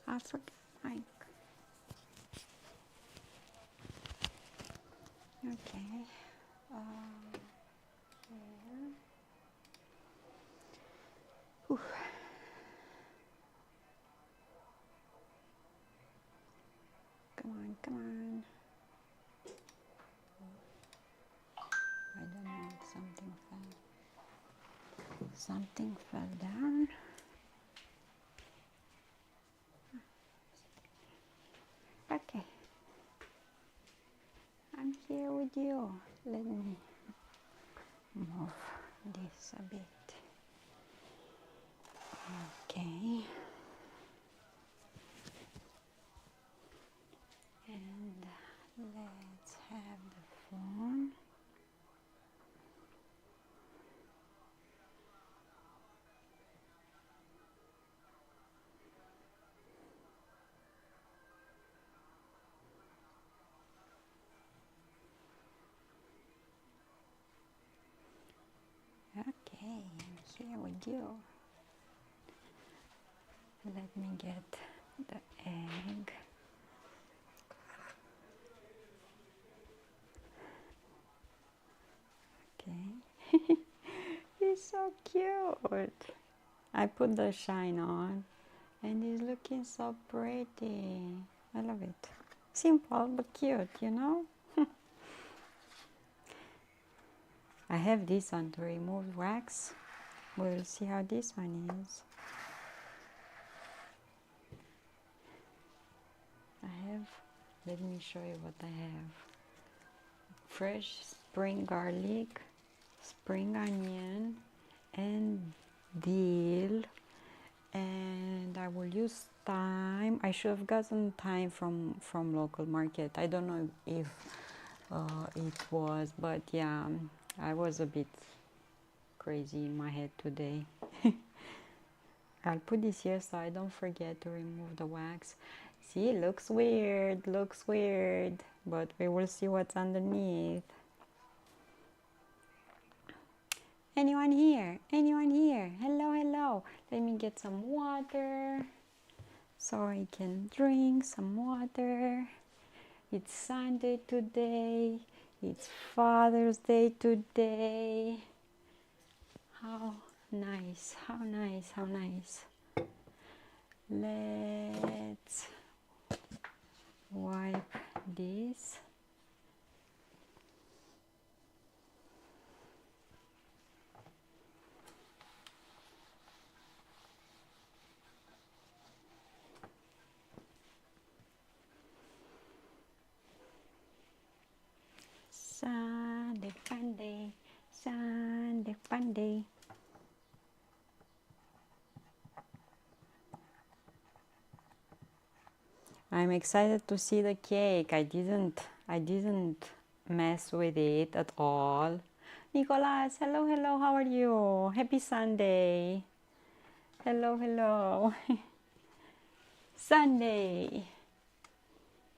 I forgot my... Okay. Here. Whew. Come on, come on. I don't know, something fell down. Okay. I'm here with you. Let me move this a bit. Okay. And let's have the phone. Okay, I'm here with you. Let me get the egg. Okay. He's so cute. I put the shine on and he's looking so pretty. I love it. Simple but cute, you know? I have this one to remove wax. We'll see how this one is. Let me show you what I have. Fresh spring garlic, spring onion, and dill. And I will use thyme. I should have gotten thyme from local market. I don't know if it was, but yeah, I was a bit crazy in my head today. I'll put this here so I don't forget to remove the wax. See, looks weird, but we will see what's underneath. Anyone here? Anyone here? Hello, hello. Let me get some water so I can drink some water. It's Sunday today. It's Father's Day today. How nice, how nice, how nice. Let's wipe this. Sunday, fun day, Sunday, fun day. I'm excited to see the cake. I didn't mess with it at all. Nicolas, hello, hello, how are you? Happy Sunday. Hello, hello. Sunday.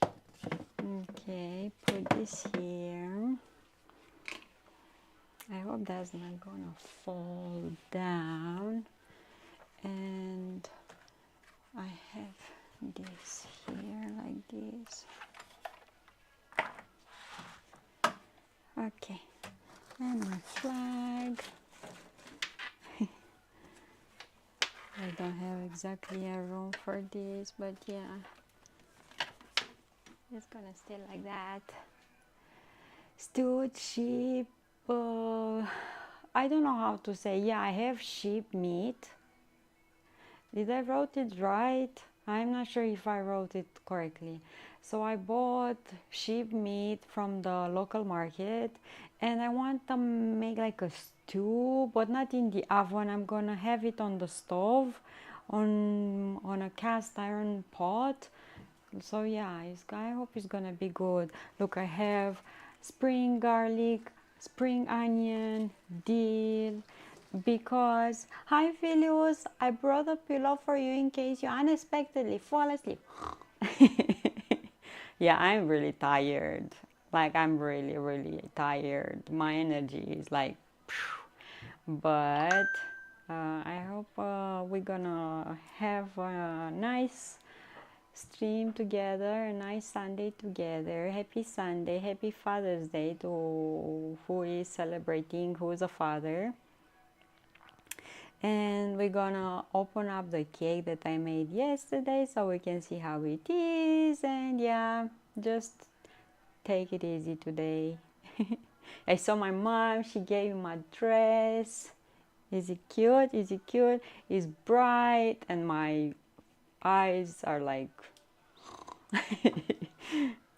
Okay, put this here. I hope that's not gonna fall down. And I have this here like this. Okay, and my flag. I don't have exactly a room for this, but yeah, it's gonna stay like that. Stewed sheep. I don't know how to say. Yeah, I have sheep meat. Did I wrote it right? I'm not sure if I wrote it correctly. So I bought sheep meat from the local market, and I want to make like a stew, but not in the oven. I'm gonna have it on the stove, on a cast iron pot. So yeah, I hope it's gonna be good. Look, I have spring garlic, spring onion, dill, because hi Philius, I brought a pillow for you in case you unexpectedly fall asleep. Yeah, I'm really tired. Like, I'm really tired. My energy is like phew. But I hope we're gonna have a nice stream together, a nice Sunday together. Happy Sunday, happy Father's Day to who is celebrating, who is a father. And we're gonna open up the cake that I made yesterday so we can see how it is. And yeah, just take it easy today. I saw my mom, she gave me my dress. Is it cute? Is it cute? It's bright and my eyes are like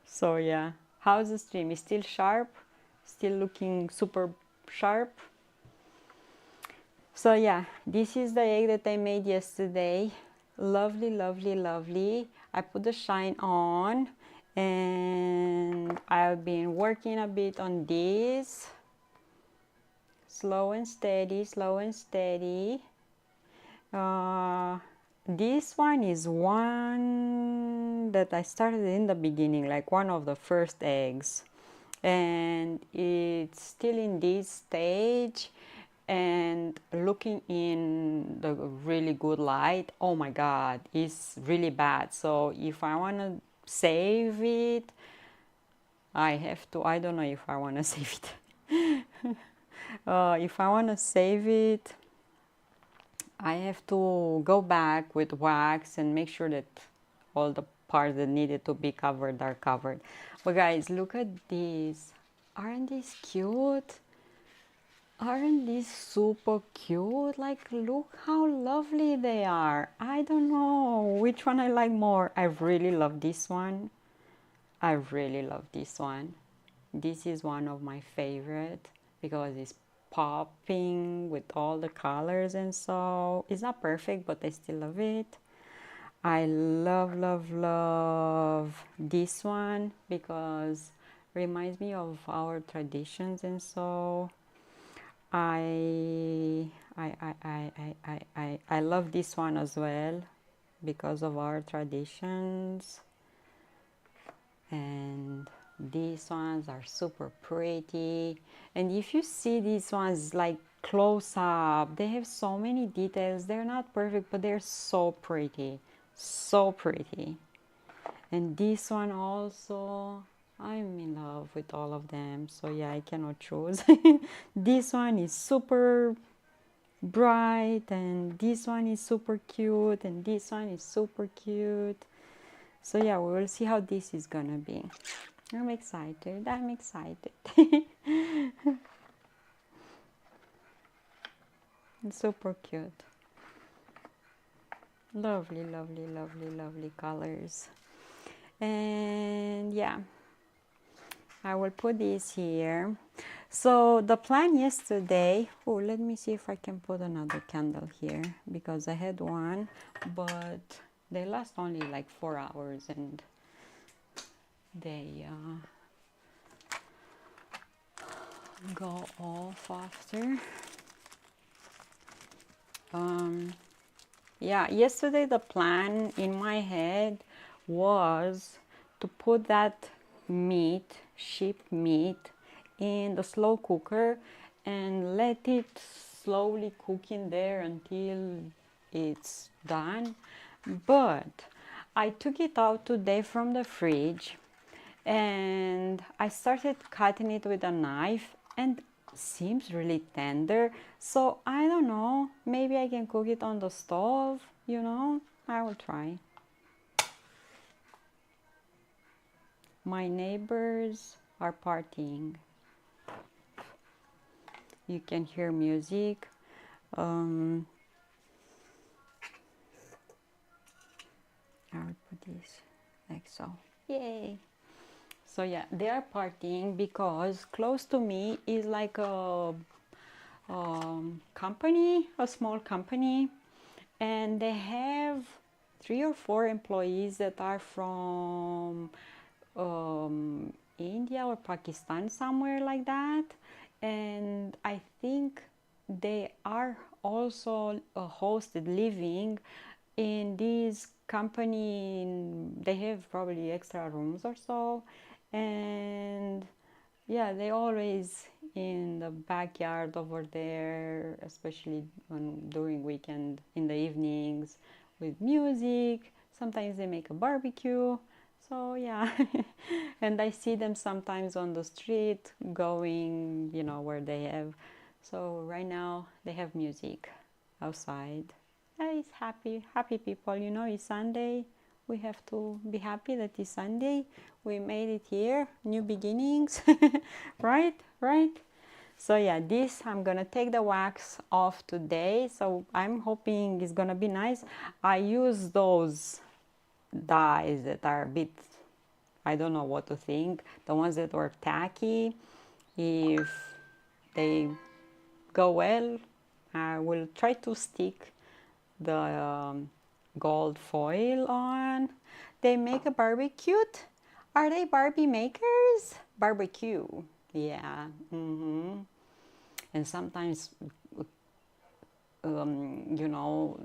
so yeah. How's the stream? Is still sharp? Still looking super sharp? So yeah, this is the egg that I made yesterday. Lovely, lovely, lovely. I put the shine on and I've been working a bit on this. Slow and steady, slow and steady. This one is one that I started in the beginning, like one of the first eggs. And it's still in this stage and looking in the really good light. Oh my god, it's really bad. So if I want to save it, I have to. I don't know if I want to save it. If I want to save it, I have to go back with wax and make sure that all the parts that needed to be covered are covered. But guys, look at these. Aren't these cute? Aren't these super cute? Like, look how lovely they are. I don't know which one I like more. I really love this one. I really love this one. This is one of my favorite because it's popping with all the colors, and so it's not perfect, but I still love it. I love, love, love this one because it reminds me of our traditions, and so I love this one as well because of our traditions. And these ones are super pretty. And if you see these ones like close up, they have so many details. They're not perfect, but they're so pretty. So pretty. And this one also, I'm in love with all of them. So yeah, I cannot choose. This one is super bright, and this one is super cute, and this one is super cute. So yeah, we will see how this is gonna be. I'm excited. I'm excited. It's super cute. Lovely, lovely, lovely, lovely colors. And yeah, I will put this here. So the plan yesterday, oh, let me see if I can put another candle here because I had one, but they last only like 4 hours and they go off after. Yeah, yesterday the plan in my head was to put that meat, sheep meat, in the slow cooker and let it slowly cook in there until it's done. But I took it out today from the fridge and I started cutting it with a knife and seems really tender. So I don't know, maybe I can cook it on the stove, you know. I will try. My neighbors are partying. You can hear music. I will put this like so. Yay! So yeah, they are partying because close to me is like a company, a small company, and they have 3 or 4 employees that are from India or Pakistan, somewhere like that. And I think they are also hosted living in this company. They have probably extra rooms or so, and yeah, they always in the backyard over there, especially during weekend in the evenings with music, Sometimes they make a barbecue. So yeah, and I see them sometimes on the street going, you know, where they have. So right now they have music outside. Yeah, it's happy, happy people. You know, it's Sunday. We have to be happy that it's Sunday. We made it here, new beginnings, right? Right? So yeah, this I'm gonna take the wax off today. So I'm hoping it's gonna be nice. I use those dyes that are a bit, I don't know what to think. The ones that were tacky, if they go well, I will try to stick the gold foil on. They make a barbecue. Are they Barbie makers? Barbecue. Yeah. And sometimes, you know,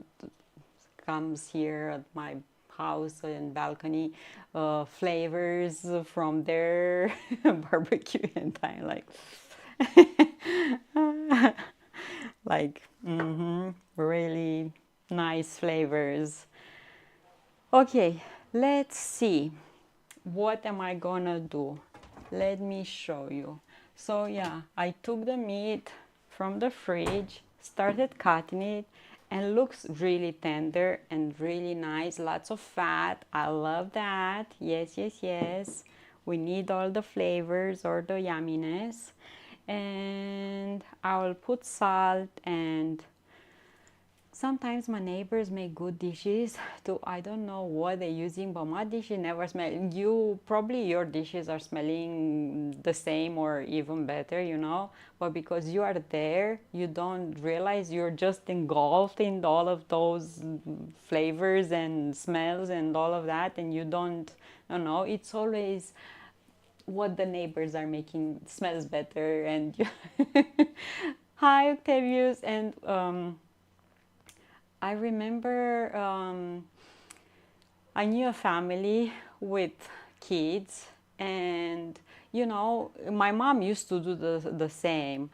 comes here at my house and balcony flavors from their barbecue, and I'm like really nice flavors. Okay, let's see. What am I gonna do? Let me show you. So yeah, I took the meat from the fridge, started cutting it, and looks really tender and really nice. Lots of fat. I love that. Yes, yes, yes. We need all the flavors or the yumminess. And I will put salt, and sometimes my neighbors make good dishes too. I don't know what they're using, but my dishes never smell. You probably your dishes are smelling the same or even better, you know. But because you are there, you don't realize you're just engulfed in all of those flavors and smells and all of that, and you don't. You know, it's always what the neighbors are making smells better. And hi, Octavius, and I remember I knew a family with kids, and you know, my mom used to do the same.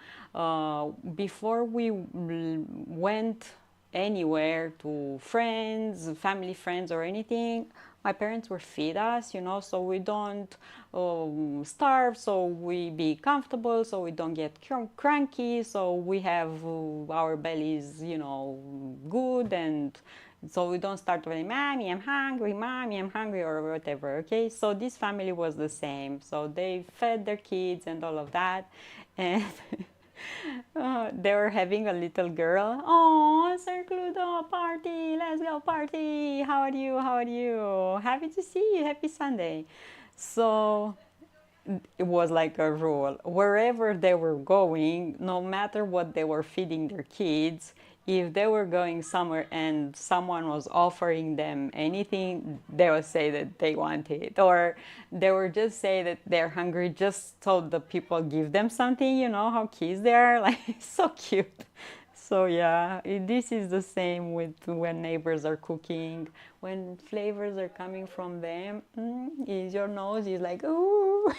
Before we went anywhere to friends, family friends, or anything, my parents were feed us, you know, so we don't starve, so we be comfortable, so we don't get cranky, so we have our bellies, you know, good, and so we don't start with mommy I'm hungry or whatever. Okay, so this family was the same, so they fed their kids and all of that. And they were having a little girl. Oh, Sir Cludo, party, let's go party. How are you, how are you? Happy to see you, happy Sunday. So it was like a rule. Wherever they were going, no matter what they were feeding their kids, if they were going somewhere and someone was offering them anything, they would say that they want it. Or they would just say that they're hungry just so the people give them something. You know how kids they are? Like, so cute. So yeah, this is the same with when neighbors are cooking. When flavors are coming from them, is your nose is like, ooh.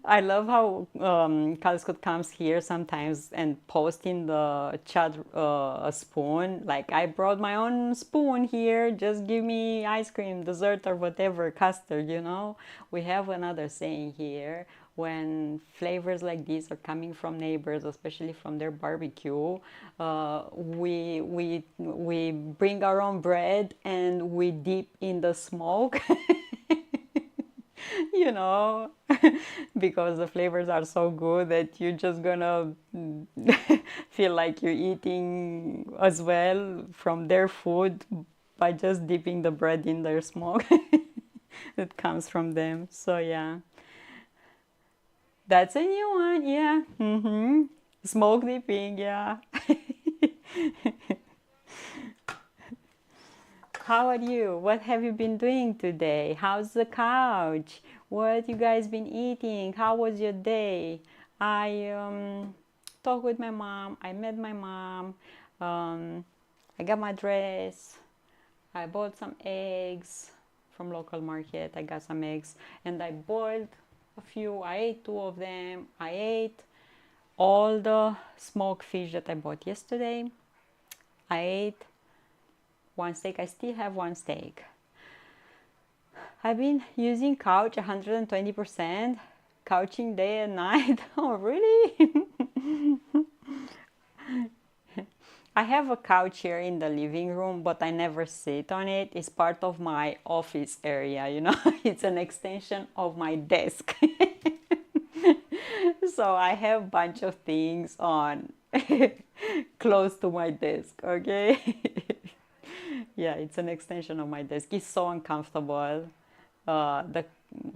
I love how Calscott comes here sometimes and post in the chat a spoon. Like, I brought my own spoon here. Just give me ice cream, dessert, or whatever, custard. You know. We have another saying here. When flavors like these are coming from neighbors, especially from their barbecue, we bring our own bread and we dip in the smoke. You know, because the flavors are so good that you're just gonna feel like you're eating as well from their food by just dipping the bread in their smoke that comes from them. So yeah, that's a new one. Yeah, smoke dipping. Yeah. How are you? What have you been doing today? How's the couch? What you guys been eating? How was your day? I talked with my mom. I met my mom. I got my dress. I bought some eggs from local market. I got some eggs and I boiled a few. I ate two of them. I ate all the smoked fish that I bought yesterday. I ate one steak. I still have one steak. I've been using couch 120%, couching day and night. Oh, really? I have a couch here in the living room, but I never sit on it. It's part of my office area, you know. It's an extension of my desk. So I have a bunch of things on close to my desk, okay? Yeah, it's an extension of my desk. It's so uncomfortable. The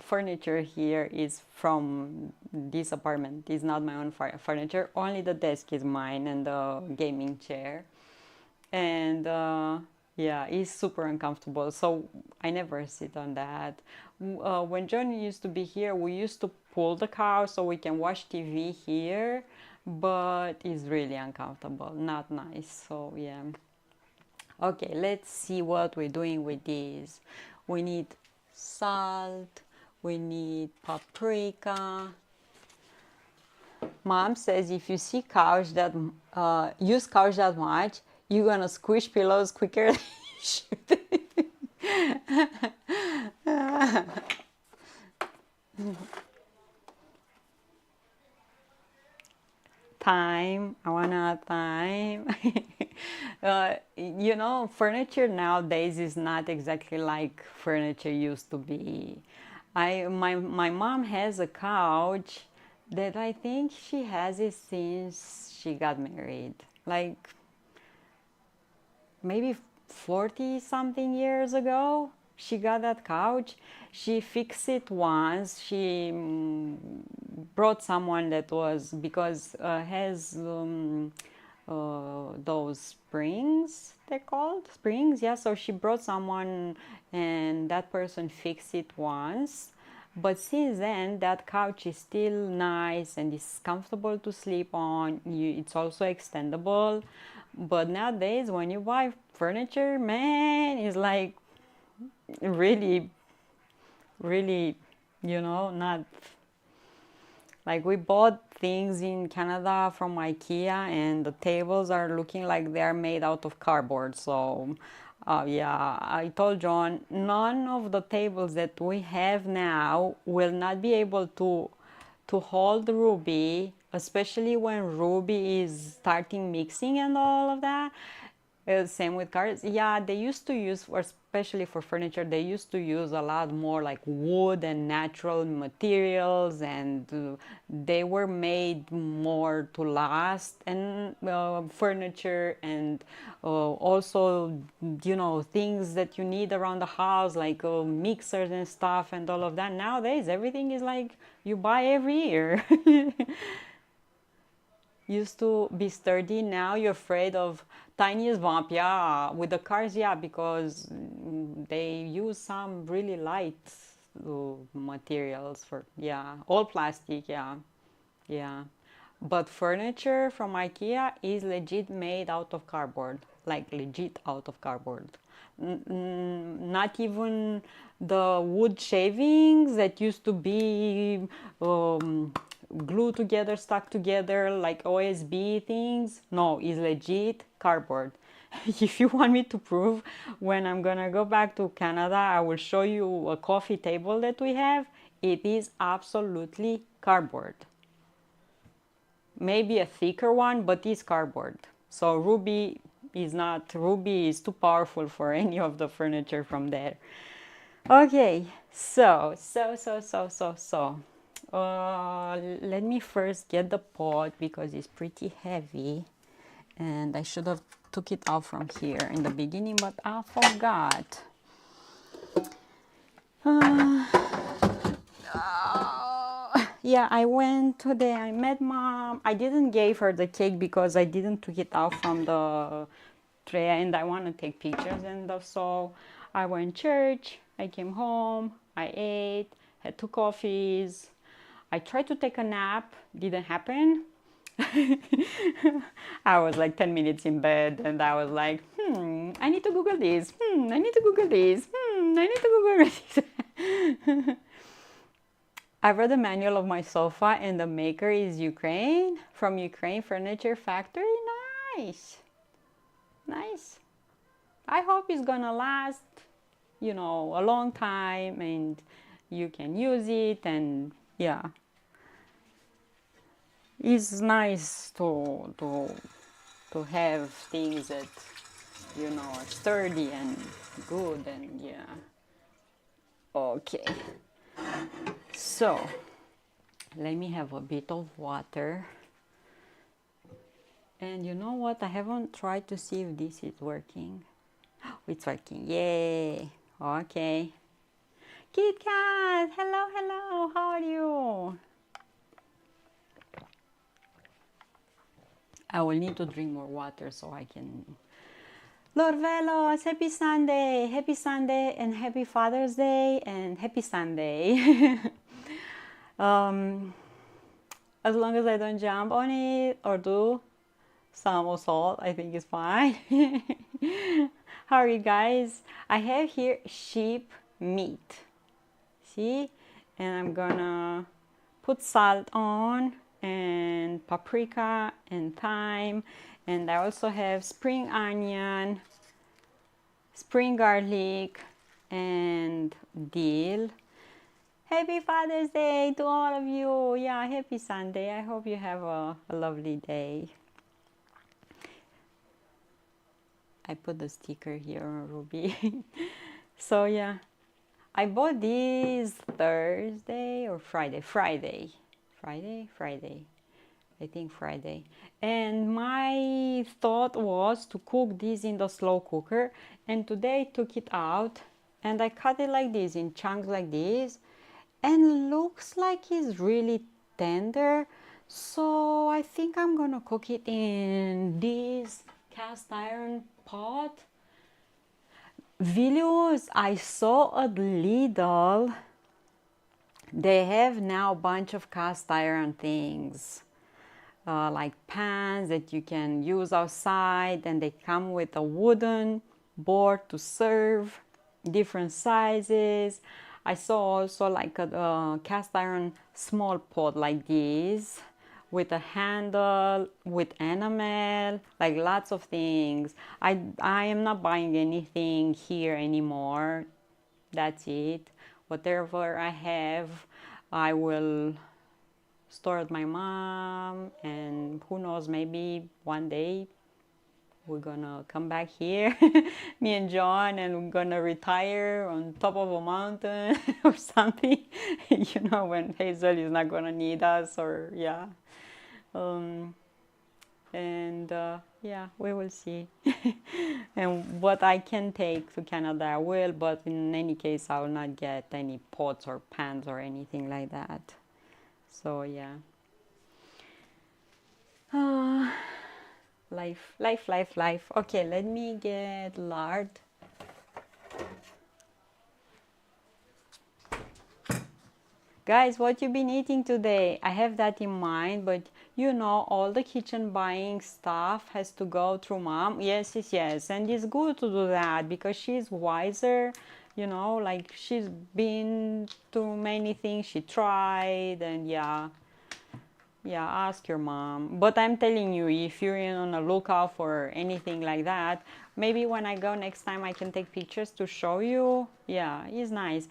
furniture here is from this apartment. It's not my own furniture. Only the desk is mine and the gaming chair. And yeah, it's super uncomfortable. So I never sit on that. When John used to be here, we used to pull the couch so we can watch TV here, but it's really uncomfortable, not nice. So yeah. Okay, let's see what we're doing with these. We need salt, we need paprika. Mom says if you see couch that use couch that much, you're gonna squish pillows quicker than you should. Thyme, I wanna thyme. You know, furniture nowadays is not exactly like furniture used to be. My mom has a couch that I think she has it since she got married. Like maybe 40 something years ago she got that couch. She fixed it once. She brought someone that was, because has those springs, they're called springs, yeah. So she brought someone and that person fixed it once, but since then that couch is still nice and it's comfortable to sleep on. It's also extendable. But nowadays when you buy furniture, man, it's like really, really, you know, not like we bought things in Canada from IKEA and the tables are looking like they are made out of cardboard. So yeah, I told John none of the tables that we have now will not be able to hold Ruby, especially when Ruby is starting mixing and all of that. Same with cars. Yeah, they used to use, especially for furniture, they used to use a lot more like wood and natural materials, and they were made more to last. And furniture and also, you know, things that you need around the house, like mixers and stuff and all of that. Nowadays, everything is like you buy every year. Used to be sturdy, now you're afraid of tiniest bump. Yeah, with the cars, yeah, because they use some really light materials for, yeah, all plastic, yeah, yeah. But furniture from IKEA is legit made out of cardboard, like legit out of cardboard. Not even the wood shavings that used to be glued together, stuck together like OSB things. No, it's legit cardboard. If you want me to prove, when I'm gonna go back to Canada, I will show you a coffee table that we have. It is absolutely cardboard. Maybe a thicker one, but it's cardboard. So Ruby is not, Ruby is too powerful for any of the furniture from there. Okay, so let me first get the pot because it's pretty heavy and I should have took it out from here in the beginning, but I forgot. Yeah, I went today, I met Mom. I didn't give her the cake because I didn't took it out from the tray and I want to take pictures and stuff. So I went church, I came home, I ate, had 2 coffees. I tried to take a nap, didn't happen. I was like 10 minutes in bed and I was like, I need to Google this. I need to Google this. I need to Google this. I read the manual of my sofa and the maker is Ukraine, from Ukraine Furniture Factory. Nice. Nice. I hope it's gonna last, you know, a long time and you can use it. And yeah, it's nice to have things that, you know, are sturdy and good. And yeah, okay, so let me have a bit of water. And you know what, I haven't tried to see if this is working. It's working, yay. Okay, Kit Kat, hello, hello, how are you? I will need to drink more water so I can. Lord Velos, happy Sunday, and happy Father's Day, and happy Sunday. As long as I don't jump on it or do some assault, I think it's fine. How are you guys? I have here sheep meat. See? And I'm gonna put salt on and paprika and thyme, and I also have spring onion, spring garlic, and dill. Happy Father's Day to all of you. Yeah, happy Sunday. I hope you have a lovely day. I put the sticker here, Ruby. So yeah, I bought these Thursday or Friday. I think Friday. And my thought was to cook this in the slow cooker. And today I took it out and I cut it like this, in chunks like this. And looks like it's really tender. So I think I'm gonna cook it in this cast iron pot. Videos I saw at Lidl, they have now a bunch of cast iron things, like pans that you can use outside, and they come with a wooden board to serve, different sizes. I saw also like a cast iron small pot like this, with a handle, with enamel, like lots of things. I am not buying anything here anymore. That's it. Whatever I have, I will store at my mom, and who knows, maybe one day we're gonna come back here, me and John, and we're gonna retire on top of a mountain or something, you know, when Hazel is not gonna need us, or yeah. Yeah, we will see. And what I can take to Canada, I will, but in any case, I will not get any pots or pans or anything like that. So yeah. Life. Okay, let me get lard. Guys, what you been eating today? I have that in mind, but you know, all the kitchen buying stuff has to go through mom. Yes. And it's good to do that because she's wiser, you know, like she's been through many things she tried, and yeah. Yeah, ask your mom. But I'm telling you, if you're on a lookout for anything like that, maybe when I go next time I can take pictures to show you. Yeah, it's nice.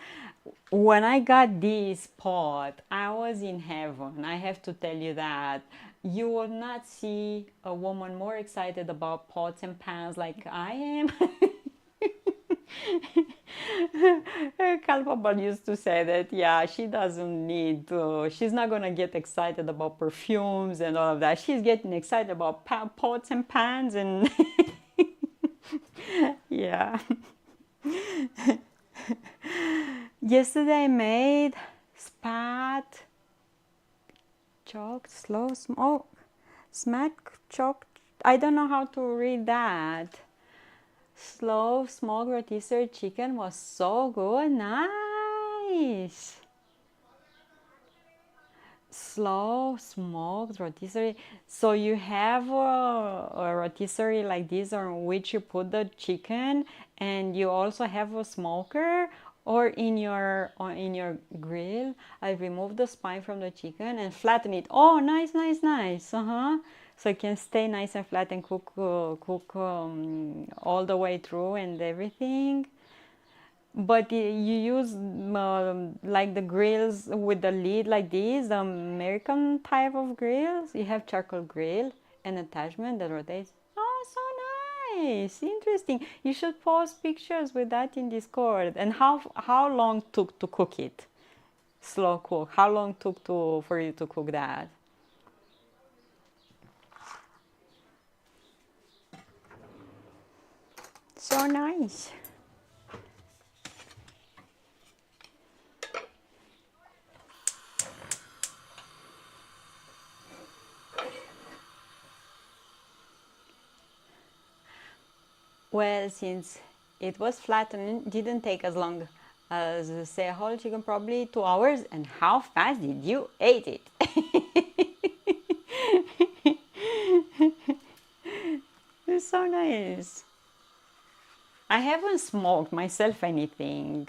When I got this pot, I was in heaven. I have to tell you that. You will not see a woman more excited about pots and pans like I am. Calpable used to say that, yeah, she doesn't need to, she's not gonna get excited about perfumes and all of that. She's getting excited about pots and pans and yeah. Yesterday I made spat chopped slow smoke smack chopped. I don't know how to read that. Slow smoked rotisserie chicken was so good. Nice. Slow smoked rotisserie. So you have a rotisserie like this on which you put the chicken, and you also have a smoker, or in your grill. I remove the spine from the chicken and flatten it. Oh, nice. so it can stay nice and flat and cook all the way through and everything. But you use like the grills with the lid like this, the American type of grills. You have charcoal grill and attachment that rotates. Oh, so nice, interesting. You should post pictures with that in Discord. And how long took to cook it? Slow cook. How long took for you to cook that? So nice. Well, since it was flat and it didn't take as long as say a whole chicken, probably 2 hours. And how fast did you eat it? It's so nice. I haven't smoked myself anything.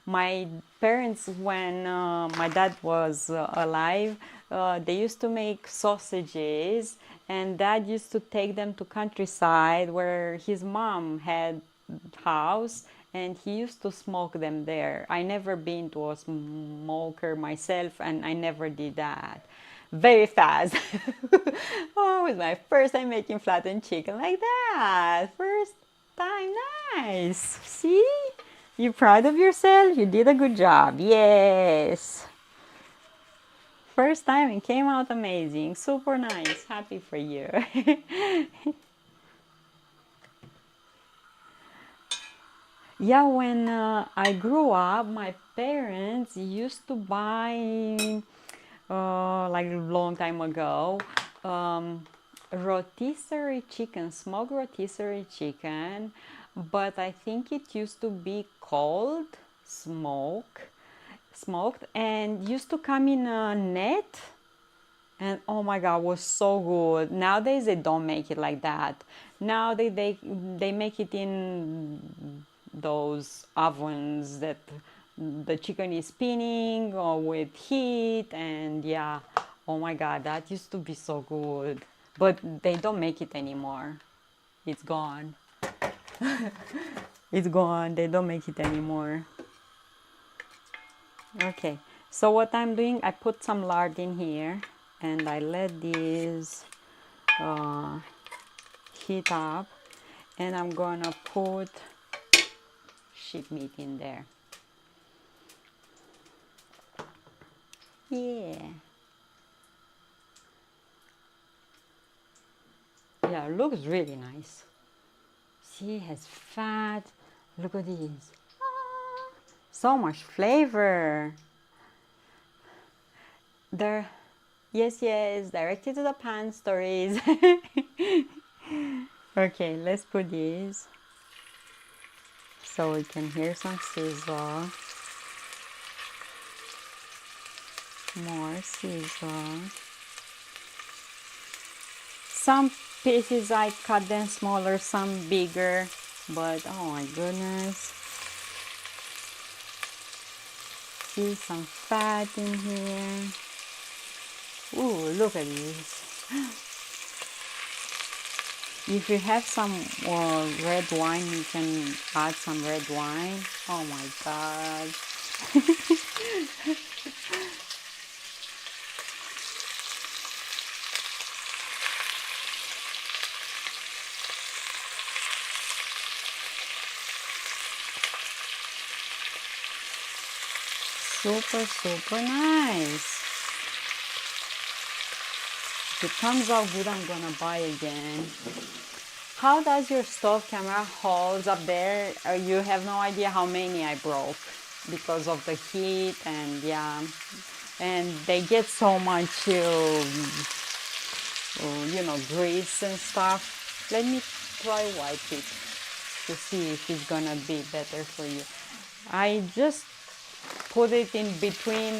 My parents, when my dad was alive, they used to make sausages, and dad used to take them to countryside where his mom had house, and he used to smoke them there. I never been to a smoker myself, and I never did that. Very fast. Oh, it was my first time making flattened chicken like that. First time, nice. See? You proud of yourself? You did a good job. Yes. First time it came out amazing. Super nice. Happy for you. Yeah, when I grew up, my parents used to buy, like a long time ago, rotisserie chicken, smoked rotisserie chicken, but I think it used to be cold, smoked, and used to come in a net. And oh my god, was so good. Nowadays they don't make it like that. Now they make it in those ovens that the chicken is spinning or with heat, and yeah, oh my god, that used to be so good. But they don't make it anymore. It's gone. It's gone. They don't make it anymore. Okay, so what I'm doing, I put some lard in here and I let this heat up, and I'm gonna put sheep meat in there. Yeah. Yeah, it looks really nice. See, it has fat. Look at this. Ah, so much flavor. There. Yes, directed to the pan stories. Okay, let's put this so we can hear some sizzle. More sizzle. Some pieces I cut them smaller, some bigger, but oh my goodness. See some fat in here. Ooh, look at this. If you have some red wine, you can add some red wine. Oh my god. Super, super nice. If it comes out good, I'm gonna buy again. How does your stove camera holds up there? You have no idea how many I broke because of the heat, and yeah, and they get so much, grease and stuff. Let me try wipe it to see if it's gonna be better for you. I just put it in between,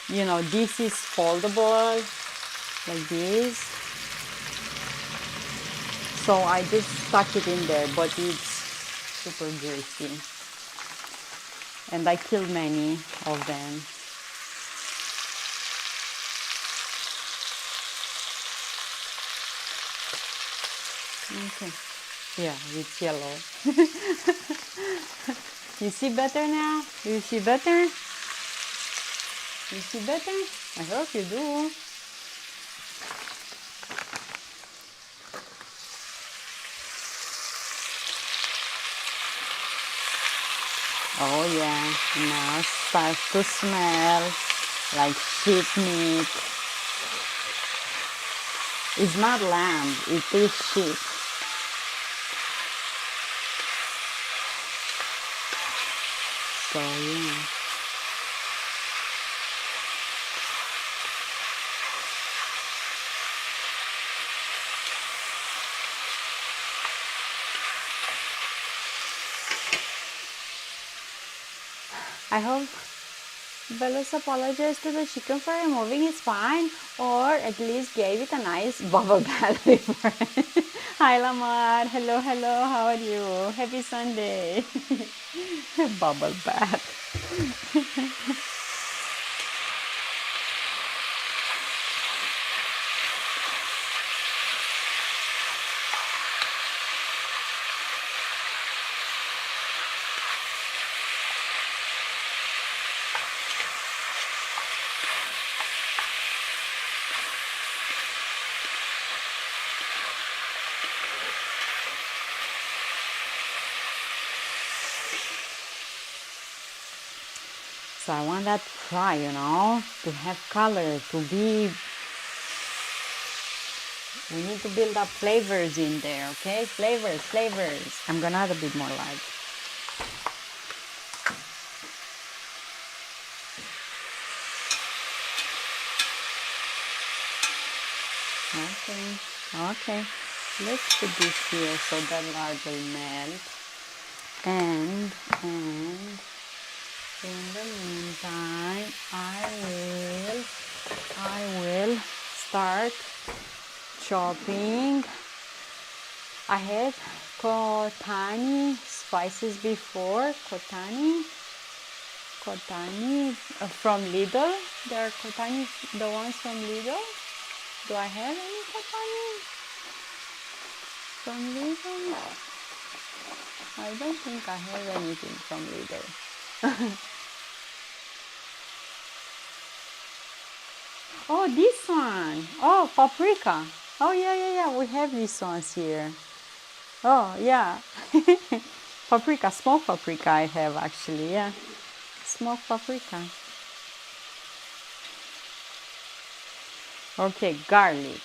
this is foldable like this, so I just stuck it in there, but it's super greasy and I killed many of them. Okay. Yeah, it's yellow. You see better now? Do you see better? You see better? I hope you do. Oh yeah, now it starts to smell like sheep meat. It's not lamb, it is sheep. So yeah. I hope Bella's apologized to the chicken for removing its spine, or at least gave it a nice bubble bath before. Hi Lamar, hello, hello, how are you? Happy Sunday. Bubble bath. So I want that fry, you know, to have color, to be, we need to build up flavors in there, okay? Flavors, flavors. I'm gonna add a bit more lard. Okay, okay. Let's put this here so that lard will melt. And in the meantime, I will start chopping. I had kotani spices before. Kotani from Lidl. There are kotani, the ones from Lidl. Do I have any kotani from Lidl? I don't think I have anything from Lidl. Oh, this one. Oh, paprika. Oh, yeah. We have these ones here. Oh, yeah. Paprika, smoked paprika I have actually, yeah. Smoked paprika. Okay, garlic.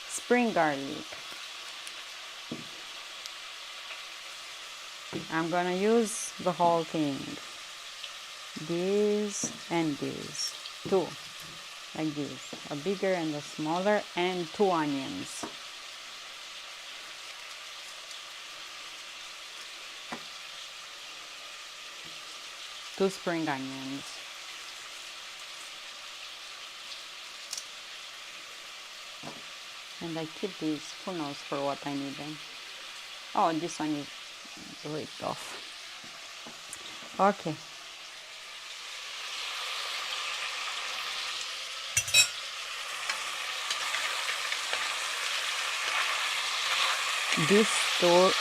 Spring garlic. I'm gonna use the whole thing. This and this. Two. Like this. A bigger and a smaller, and 2 onions. Two spring onions. And I keep these, who knows for what I need them. Oh, this one is ripped off. Okay. This store,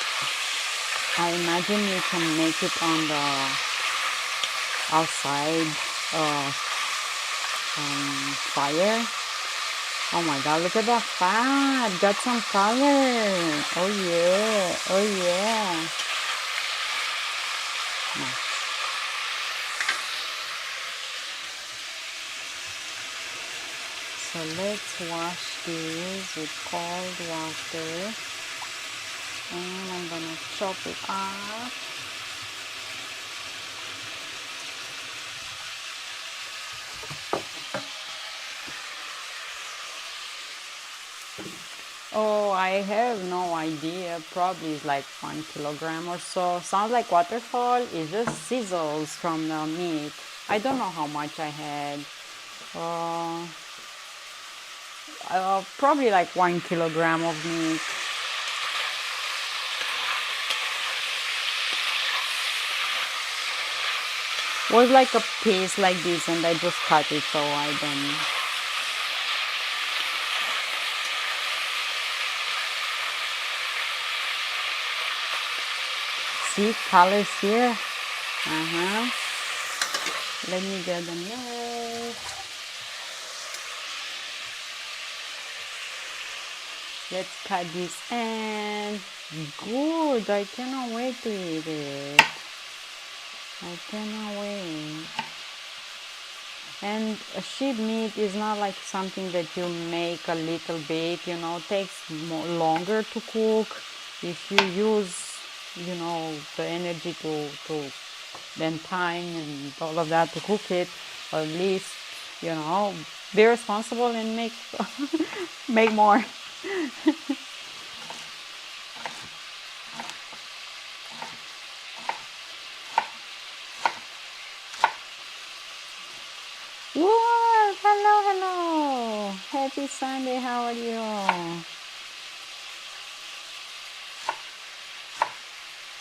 I imagine you can make it on the outside fire. Oh my god, look at that fat, got some color. Oh yeah, oh yeah. No. So let's wash this with cold water. And I'm gonna chop it up. Oh, I have no idea. Probably it's like 1 kilogram or so. Sounds like waterfall. It just sizzles from the meat. I don't know how much I had. Probably like 1 kilogram of meat. Was like a piece like this, and I just cut it so I don't. see colors here. Let me get the knife. Let's cut this and good. I cannot wait to eat it. I cannot wait. And sheep meat is not like something that you make a little bit, you know, takes longer to cook. If you use, you know, the energy to then time and all of that to cook it, at least, you know, be responsible and make make more. Whoa, hello. Happy Sunday, how are you?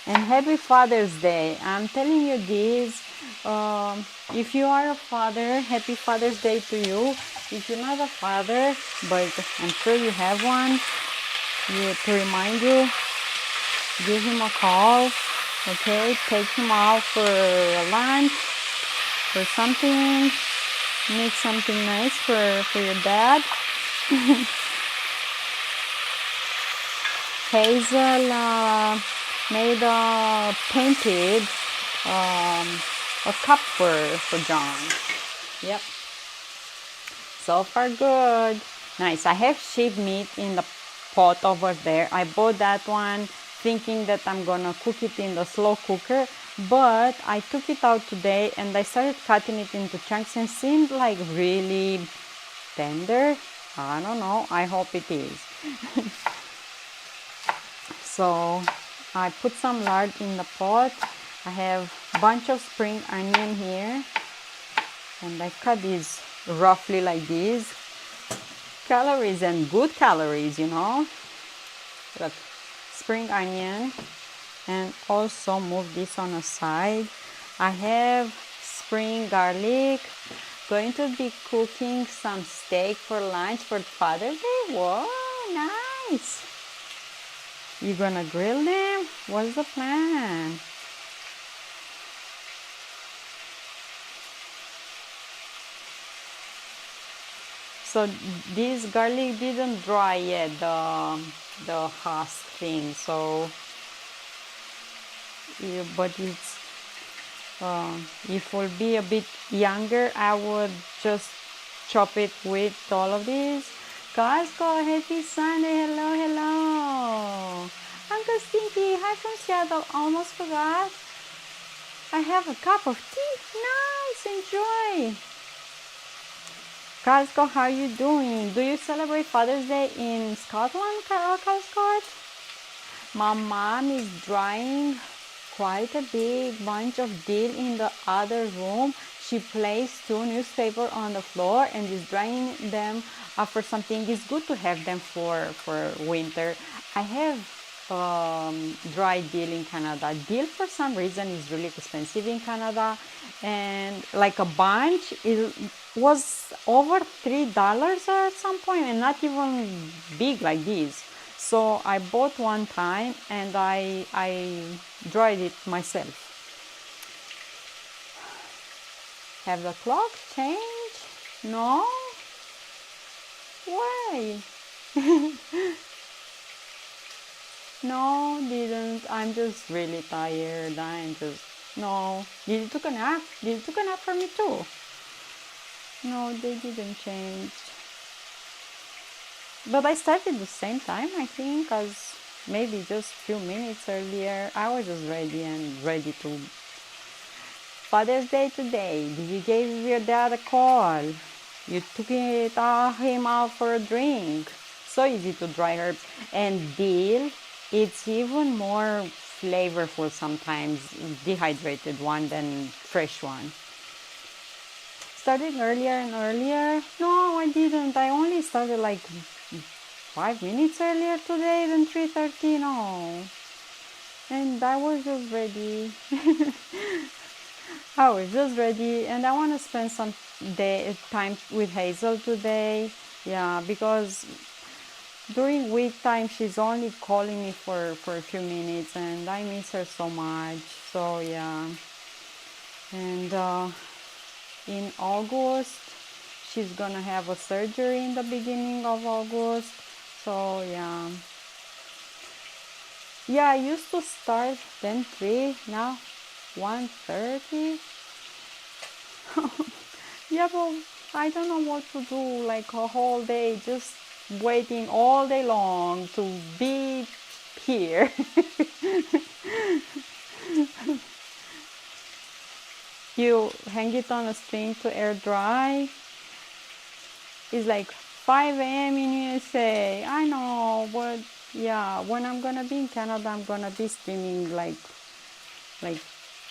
And happy Father's Day. I'm telling you this, if you are a father, happy Father's Day to you. If you're not a father, but I'm sure you have one, to remind you, give him a call, okay? Take him out for a lunch or something. Make something nice for your dad. Hazel made a painted a cup for John. Yep. So far good. Nice. I have sheep meat in the pot over there. I bought that one thinking that I'm gonna cook it in the slow cooker, but I took it out today and I started cutting it into chunks and seemed like really tender. I don't know. I hope it is. So I put some lard in the pot. I have a bunch of spring onion here, and I cut these roughly like this. Calories and good calories, you know. Look, spring onion, and also move this on a side. I have spring garlic. Going to be cooking some steak for lunch for Father's Day. Whoa, nice. You gonna grill them? What's the plan? So this garlic didn't dry yet, the husk thing. So, yeah, but it's if it will be a bit younger, I would just chop it with all of these. Costco, happy Sunday, hello. Uncle Stinky, hi from Seattle, almost forgot. I have a cup of tea, nice, enjoy. Costco, how are you doing? Do you celebrate Father's Day in Scotland, Costco? My mom is drying quite a big bunch of dill in the other room. She placed 2 newspapers on the floor and is drying them for something. It's good to have them for winter. I have dry dill in Canada. Dill for some reason is really expensive in Canada, and like a bunch was over $3 at some point, and not even big like this. So I bought one time and I dried it myself. Have the clock changed? No? Why? No, didn't. I'm just really tired. No. Did you took a nap? Did you took a nap for me too? No, they didn't change. But I started the same time, I think, because maybe just a few minutes earlier. I was just ready to. Father's Day today. Did you give your dad a call? You took him out for a drink. So easy to dry herbs. And dill, it's even more flavorful sometimes, dehydrated one than fresh one. Started earlier and earlier? No, I didn't. I only started like 5 minutes earlier today than 3:30. No. And I was just ready. I was just ready, and I want to spend some time with Hazel today. Yeah, because during week time, she's only calling me for a few minutes, and I miss her so much. So yeah, and in August, she's gonna have a surgery in the beginning of August. So yeah, I used to start then 3, now 1:30. Yeah, but I don't know what to do, like a whole day, just waiting all day long to be here. You hang it on a string to air dry. It's like 5 a.m. in USA. I know, but yeah, when I'm gonna be in Canada, I'm gonna be steaming like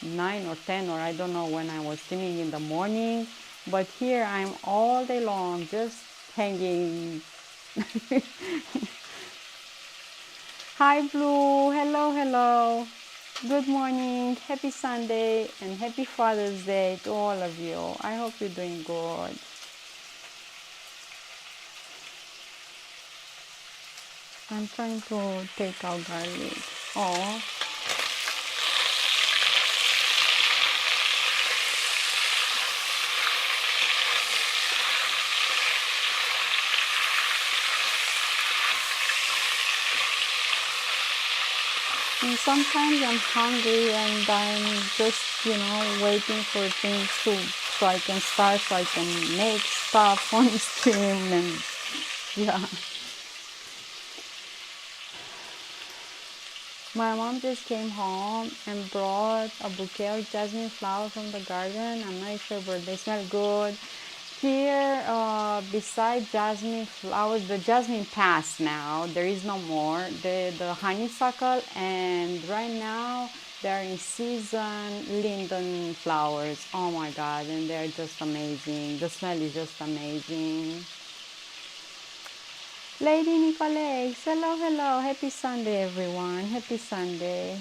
9 or 10, or I don't know when I was steaming in the morning. But here I'm all day long just hanging. Hi Blue, hello, hello. Good morning, happy Sunday, and happy Father's Day to all of you. I hope you're doing good. I'm trying to take out garlic. Oh, and sometimes I'm hungry and I'm just, waiting for things so I can start, so I can make stuff on stream, and yeah. My mom just came home and brought a bouquet of jasmine flowers from the garden. I'm not sure, but they smell good. Here, beside jasmine flowers, the jasmine passed now. There is no more. The honeysuckle, and right now they're in season linden flowers. Oh my God, and they're just amazing. The smell is just amazing. Lady Nicolette, hello, hello. Happy Sunday, everyone. Happy Sunday.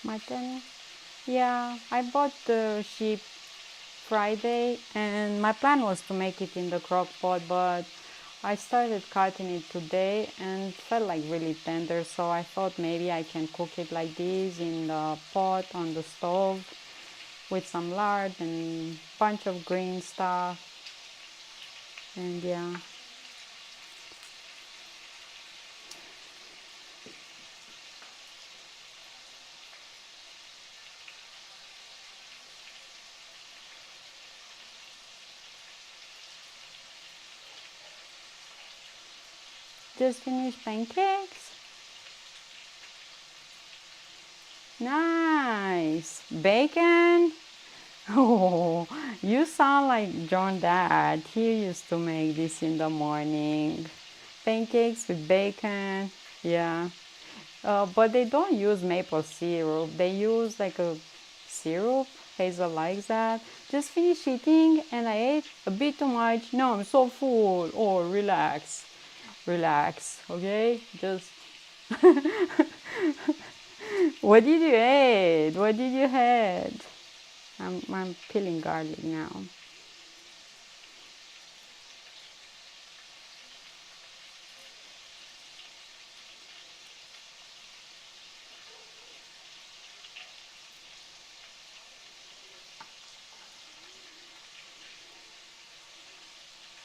My turn? Yeah, I bought the sheep Friday, and my plan was to make it in the crock pot, but I started cutting it today and felt like really tender, so I thought maybe I can cook it like this in the pot on the stove with some lard and bunch of green stuff, and yeah. Just finished pancakes. Nice. Bacon. Oh, you sound like John Dad. He used to make this in the morning. Pancakes with bacon. Yeah. But they don't use maple syrup. They use like a syrup. Hazel likes that. Just finished eating and I ate a bit too much. No, I'm so full. Oh, relax. Relax. Okay? Just. What did you eat? What did you had? I'm peeling garlic now.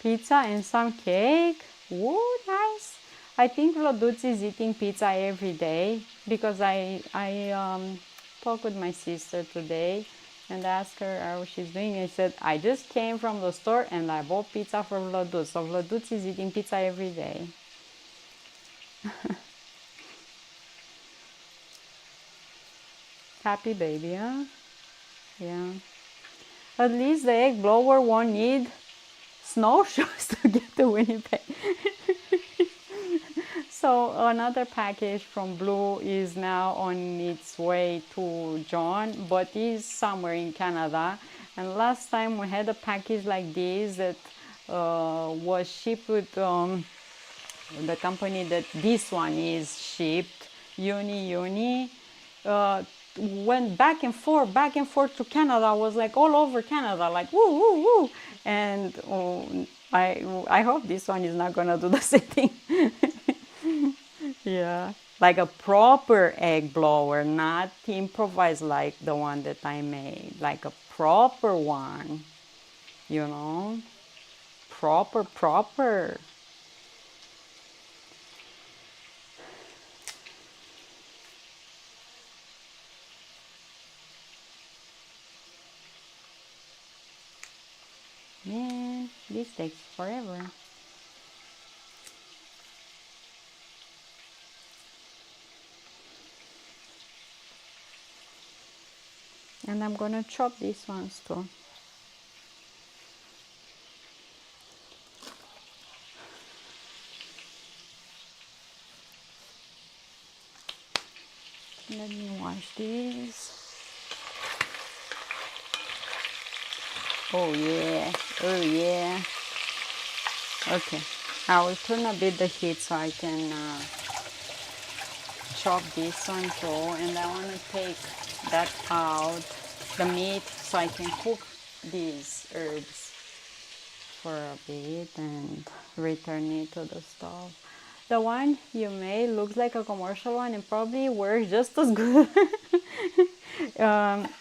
Pizza and some cake. Woo, nice. I think Loduz is eating pizza every day because I talked with my sister today, and asked her how she's doing. And she said, I just came from the store and I bought pizza for Vladut. So Vladut is eating pizza every day. Happy baby, huh? Yeah. At least the egg blower won't need snowshoes to get to Winnipeg. So another package from Blue is now on its way to John, but he's somewhere in Canada. And last time we had a package like this that was shipped with the company that this one is shipped, Uni. Uh, Went back and forth to Canada. I was like all over Canada, like woo woo woo. And I hope this one is not gonna do the same thing. Yeah, like a proper egg blower, not improvised like the one that I made, like a proper one, you know, proper. Man, this takes forever. And I'm gonna chop these ones too. Let me wash these. Oh yeah, oh yeah. Okay, I will turn a bit the heat so I can chop this one too, and I want to take that out, the meat, so I can cook these herbs for a bit and return it to the stove. The one you made looks like a commercial one and probably works just as good.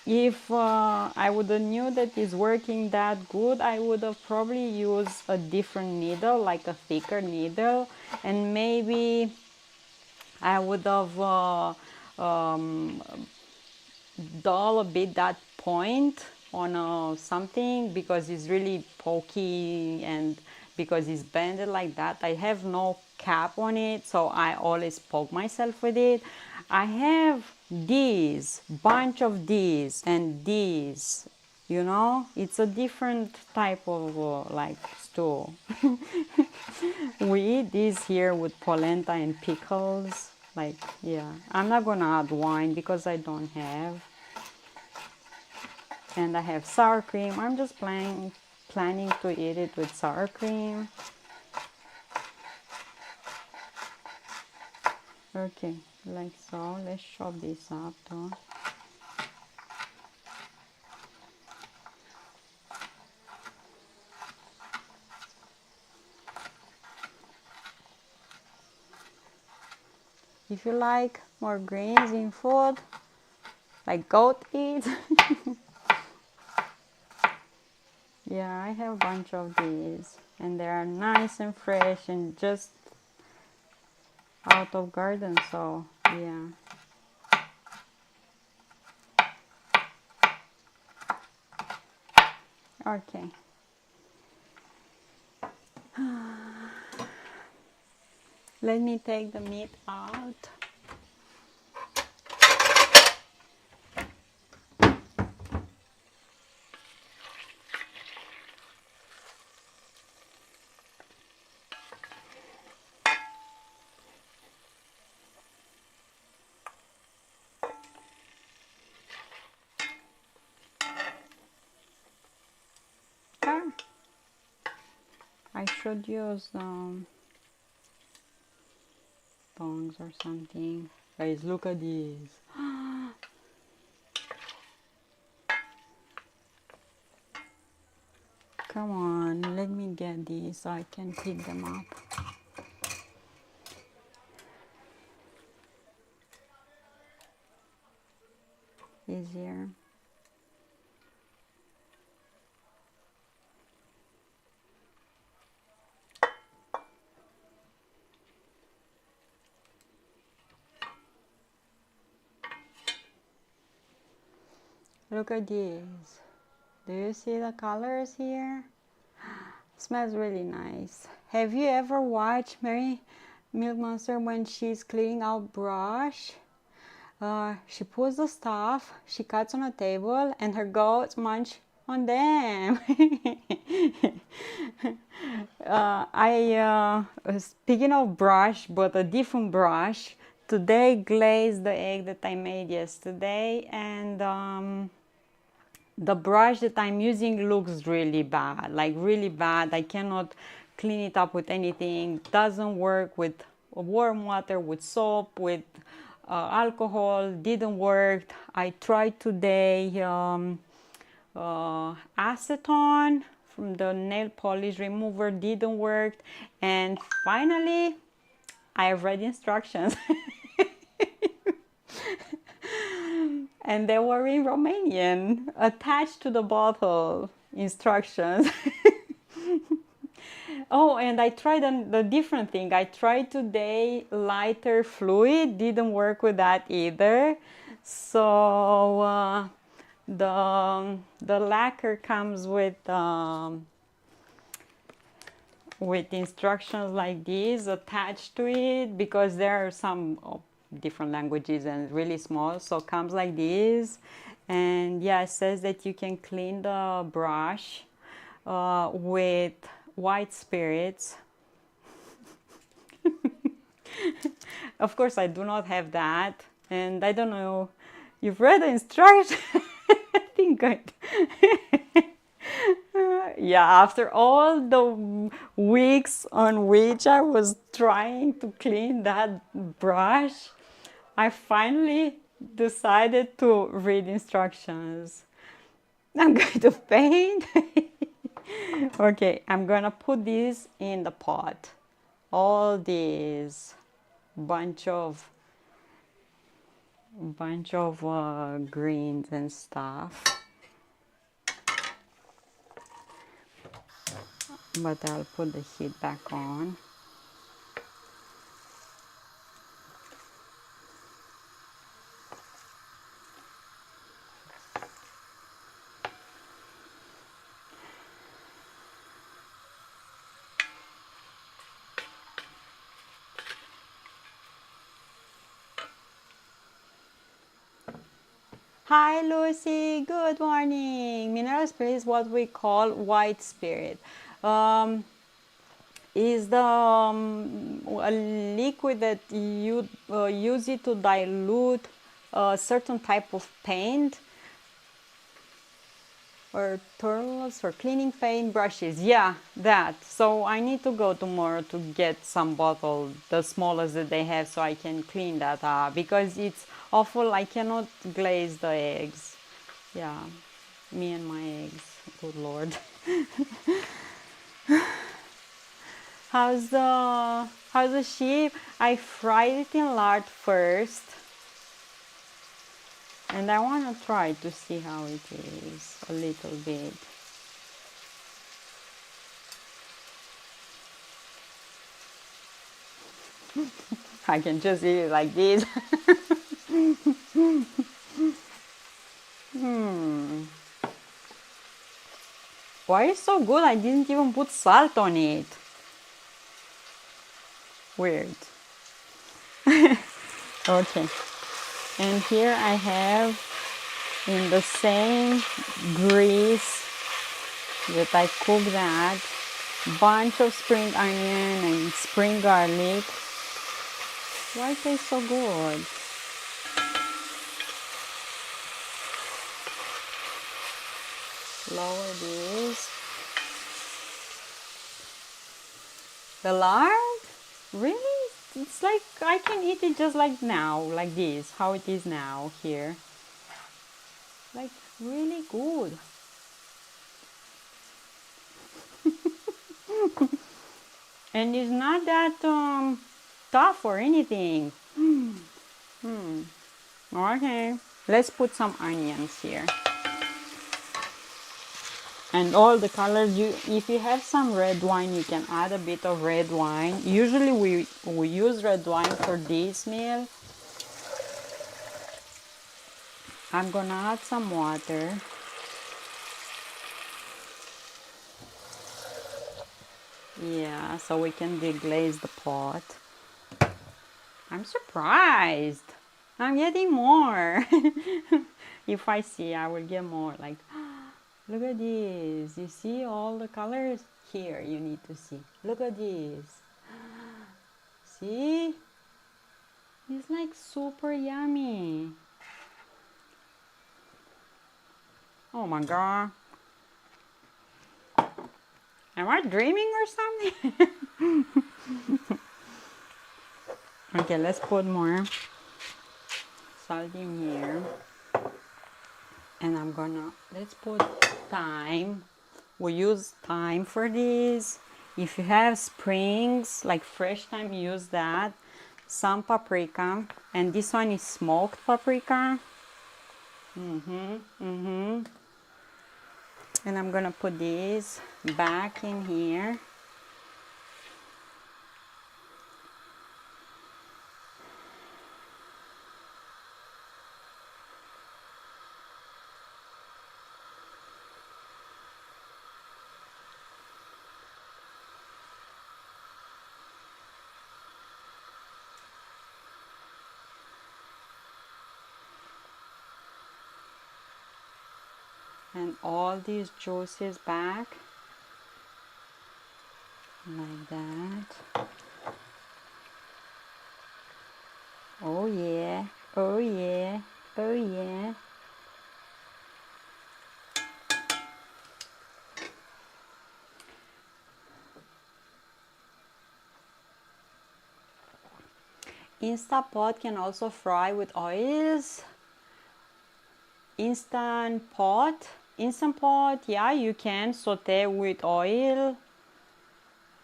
If I would have knew that it's working that good, I would have probably used a different needle, like a thicker needle, and maybe I would have dull a bit that point on something because it's really pokey and because it's bended like that. I have no cap on it, so I always poke myself with it. I have these, bunch of these and these, you know, it's a different type of like stew. We eat this here with polenta and pickles. Like, yeah, I'm not gonna add wine because I don't have. And I have sour cream. I'm just planning to eat it with sour cream. Okay, like so. Let's chop this up too. If you like more greens in food, like goat eat. Yeah, I have a bunch of these and they are nice and fresh and just out of garden, so yeah. Okay. Let me take the meat out. I should use tongs or something. Guys, look at these. Come on, let me get these so I can pick them up. Easier. Look at this. Do you see the colors here? Smells really nice. Have you ever watched Mary Milk Monster when she's cleaning out brush? She puts the stuff, she cuts on a table, and her goats munch on them. Speaking of brush, but a different brush, today glazed the egg that I made yesterday, and the brush that I'm using looks really bad, like really bad. I cannot clean it up with anything. Doesn't work with warm water, with soap, with alcohol. Didn't work. I tried today acetone from the nail polish remover. Didn't work. And finally, I read instructions. And they were in Romanian, attached to the bottle, instructions. Oh, and I tried the different thing. I tried today lighter fluid, didn't work with that either. So the lacquer comes with instructions like these attached to it, because there are some different languages and really small, so it comes like this. And yeah, it says that you can clean the brush with white spirits. Of course I do not have that, and I don't know, you've read the instructions. I think yeah, after all the weeks on which I was trying to clean that brush, I finally decided to read instructions. I'm going to paint. Okay, I'm gonna put this in the pot. All these bunch of greens and stuff. But I'll put the heat back on. Hi Lucy, good morning. Mineral spirit is what we call white spirit. Is the a liquid that you use it to dilute a certain type of paint, or tools or cleaning paint brushes. Yeah, that. So I need to go tomorrow to get some bottle, the smallest that they have, so I can clean that up, because it's awful. I cannot glaze the eggs. Yeah, me and my eggs. Good Lord. How's the sheep? I fried it in lard first, and I want to try to see how it is a little bit. I can just eat it like this. Why is it so good? I didn't even put salt on it. Weird. Okay. And here I have, in the same grease that I cooked that, bunch of spring onion and spring garlic. Why it tastes so good? Lower this. The lard? Really? It's like I can eat it just like now, like this, how it is now here. Like really good. And it's not that tough or anything. Okay, let's put some onions here. And all the colors, if you have some red wine, you can add a bit of red wine. Usually we use red wine for this meal. I'm gonna add some water. Yeah, so we can deglaze the pot. I'm surprised. I'm getting more. If I see, I will get more. Like, look at this. You see all the colors? Here, you need to see. Look at this. See? It's like super yummy. Oh my God. Am I dreaming or something? Okay, let's put more salt in here. And let's put thyme. We use thyme for this. If you have springs, like fresh thyme, use that. Some paprika. And this one is smoked paprika. And I'm gonna put this back in here. And all these juices back. Like that. Oh yeah, oh yeah, oh yeah. Instant Pot can also fry with oils. Instant Pot, yeah, you can saute with oil.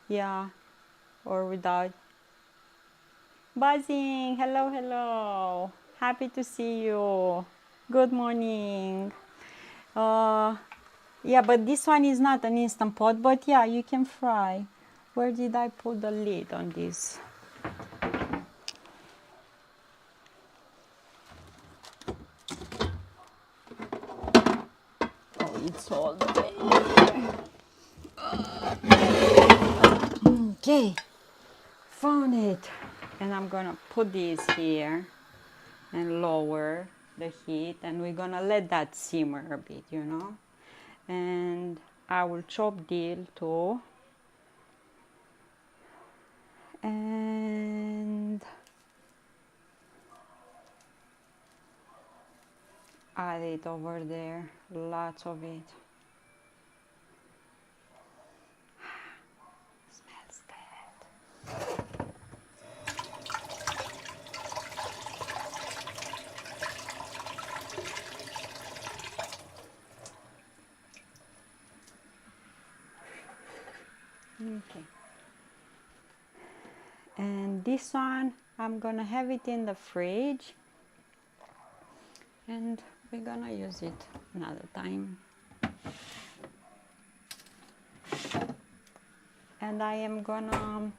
Yeah, or without. Buzzing, hello, hello. Happy to see you. Good morning. Yeah, but this one is not an Instant Pot, but yeah, you can fry. Where did I put the lid on this? Oh, it's all the way. Okay, found it. And I'm gonna put this here and lower the heat, and we're gonna let that simmer a bit, you know. And I will chop dill too. And add it over there, lots of it. Smells good. Okay. And this one, I'm gonna have it in the fridge, and we're gonna use it another time. And I am gonna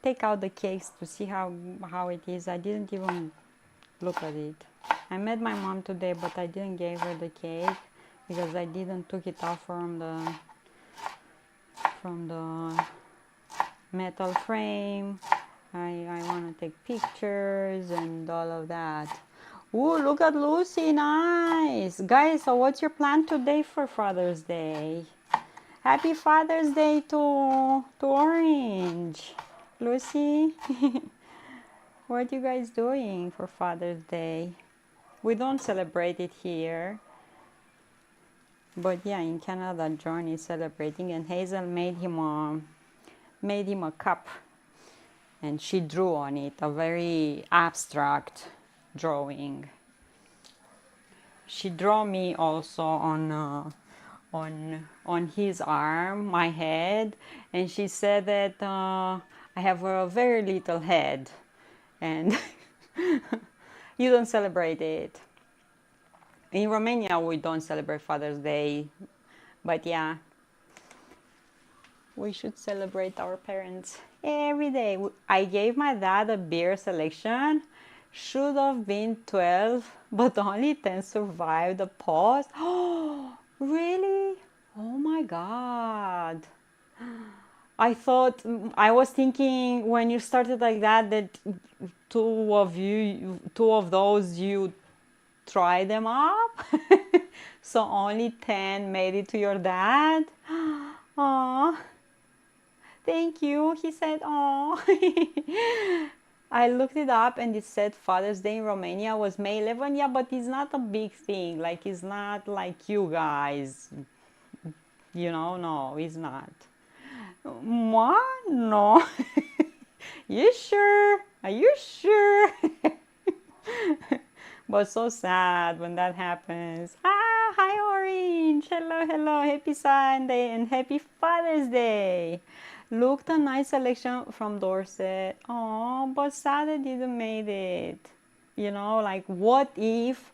take out the cakes to see how it is. I didn't even look at it. I met my mom today, but I didn't give her the cake because I didn't took it off from the metal frame. I want to take pictures and all of that. Ooh, look at Lucy, nice. Guys, so what's your plan today for Father's Day? Happy Father's Day to Orange. Lucy, what are you guys doing for Father's Day? We don't celebrate it here. But yeah, in Canada, John is celebrating, and Hazel made him a cup, and she drew on it a very abstract drawing. She drew me also on his arm, my head, and she said that I have a very little head, and you don't celebrate it. In Romania, we don't celebrate Father's Day, but yeah, we should celebrate our parents every day. I gave my dad a beer selection Should have been 12, but only 10 survived the pause. Oh, really? Oh my God. I thought, I was thinking when you started like that, that two of those, you try them up. So only 10 made it to your dad. Aw, thank you. He said, aw. I looked it up and it said Father's Day in Romania was May 11. Yeah, but it's not a big thing. Like, it's not like you guys, no, it's not. What? No. You sure? Are you sure? But so sad when that happens. Ah, hi Orange. Hello, hello. Happy Sunday and happy Father's Day. Looked a nice selection from Dorset. Oh, but sad I didn't made it. Like what if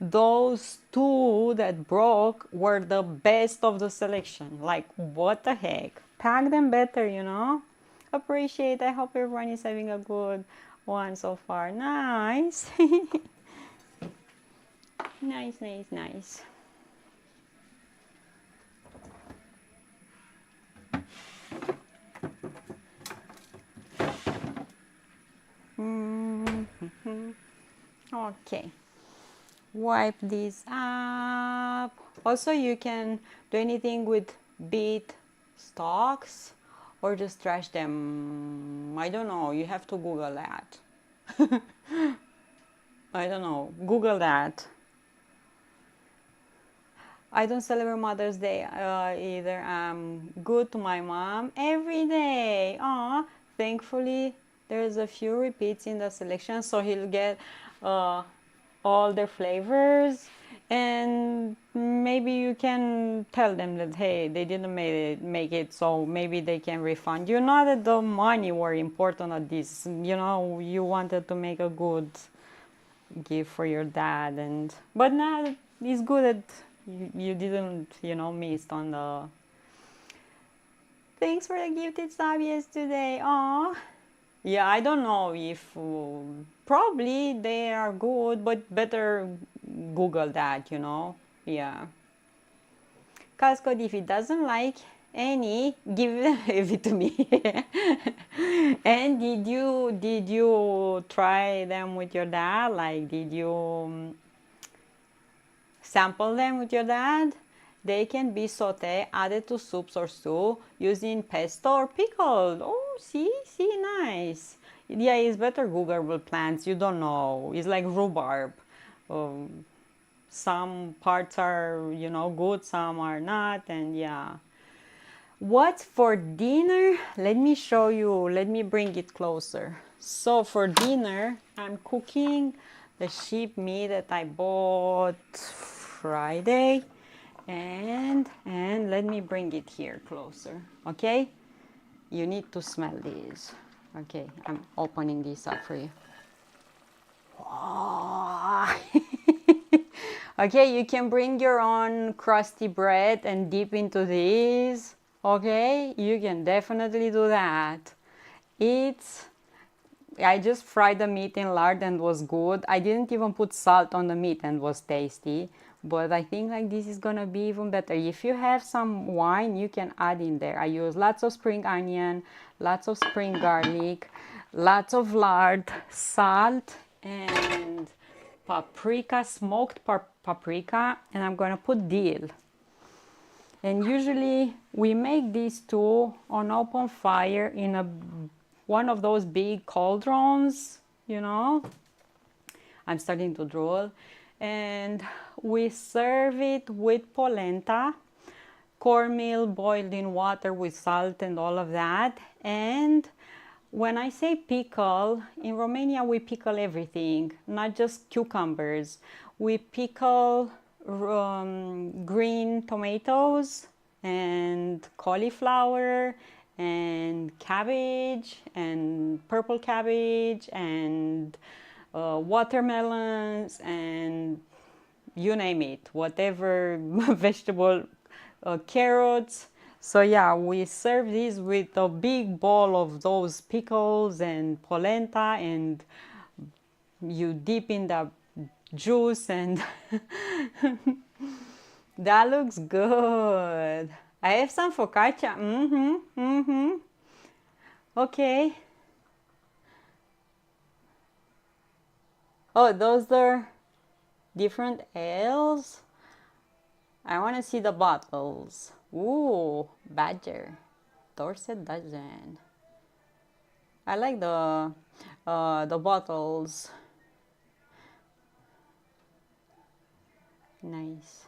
those two that broke were the best of the selection? Like what the heck? Pack them better. Appreciate. I hope everyone is having a good one so far. Nice. Nice, nice, nice. Okay. Wipe this up. Also, you can do anything with beet stalks or just trash them. I don't know. You have to Google that. I don't know. Google that. I don't celebrate Mother's Day either. I'm good to my mom every day. Aw, thankfully there's a few repeats in the selection, so he'll get all their flavors. And maybe you can tell them that, hey, they didn't make it, so maybe they can refund you. Not that the money were important at this. You wanted to make a good gift for your dad, but now it's good that you didn't, missed on the. Thanks for the gifted sub yesterday. Aw. Yeah, I don't know if probably they are good, but better Google that, Yeah. Cascode, if it doesn't like any, give it to me. And did you try them with your dad? Like, did you sample them with your dad? They can be sauté, added to soups or stew, using pesto or pickled. Oh, see, nice. Yeah, it's better Googleable plants. You don't know. It's like rhubarb. Some parts are, good, some are not, and yeah. What's for dinner? Let me show you. Let me bring it closer. So for dinner, I'm cooking the sheep meat that I bought Friday. And let me bring it here closer, okay? You need to smell this. Okay, I'm opening this up for you. Okay, you can bring your own crusty bread and dip into this. Okay, you can definitely do that. I just fried the meat in lard and was good. I didn't even put salt on the meat and was tasty. But I think like this is gonna be even better. If you have some wine, you can add in there. I use lots of spring onion, lots of spring garlic, lots of lard, salt, and paprika, smoked paprika, and I'm gonna put dill. And usually we make these two on open fire in one of those big cauldrons, I'm starting to drool. And we serve it with polenta, cornmeal boiled in water with salt and all of that. And when I say pickle, in Romania we pickle everything, not just cucumbers. We pickle green tomatoes and cauliflower and cabbage and purple cabbage and watermelons and you name it, whatever vegetable, carrots. So yeah, we serve this with a big bowl of those pickles and polenta and you dip in the juice and that looks good. I have some focaccia. Okay. Oh, those are different ales. I want to see the bottles. Ooh, Badger. Dorset Dozen. I like the bottles. Nice.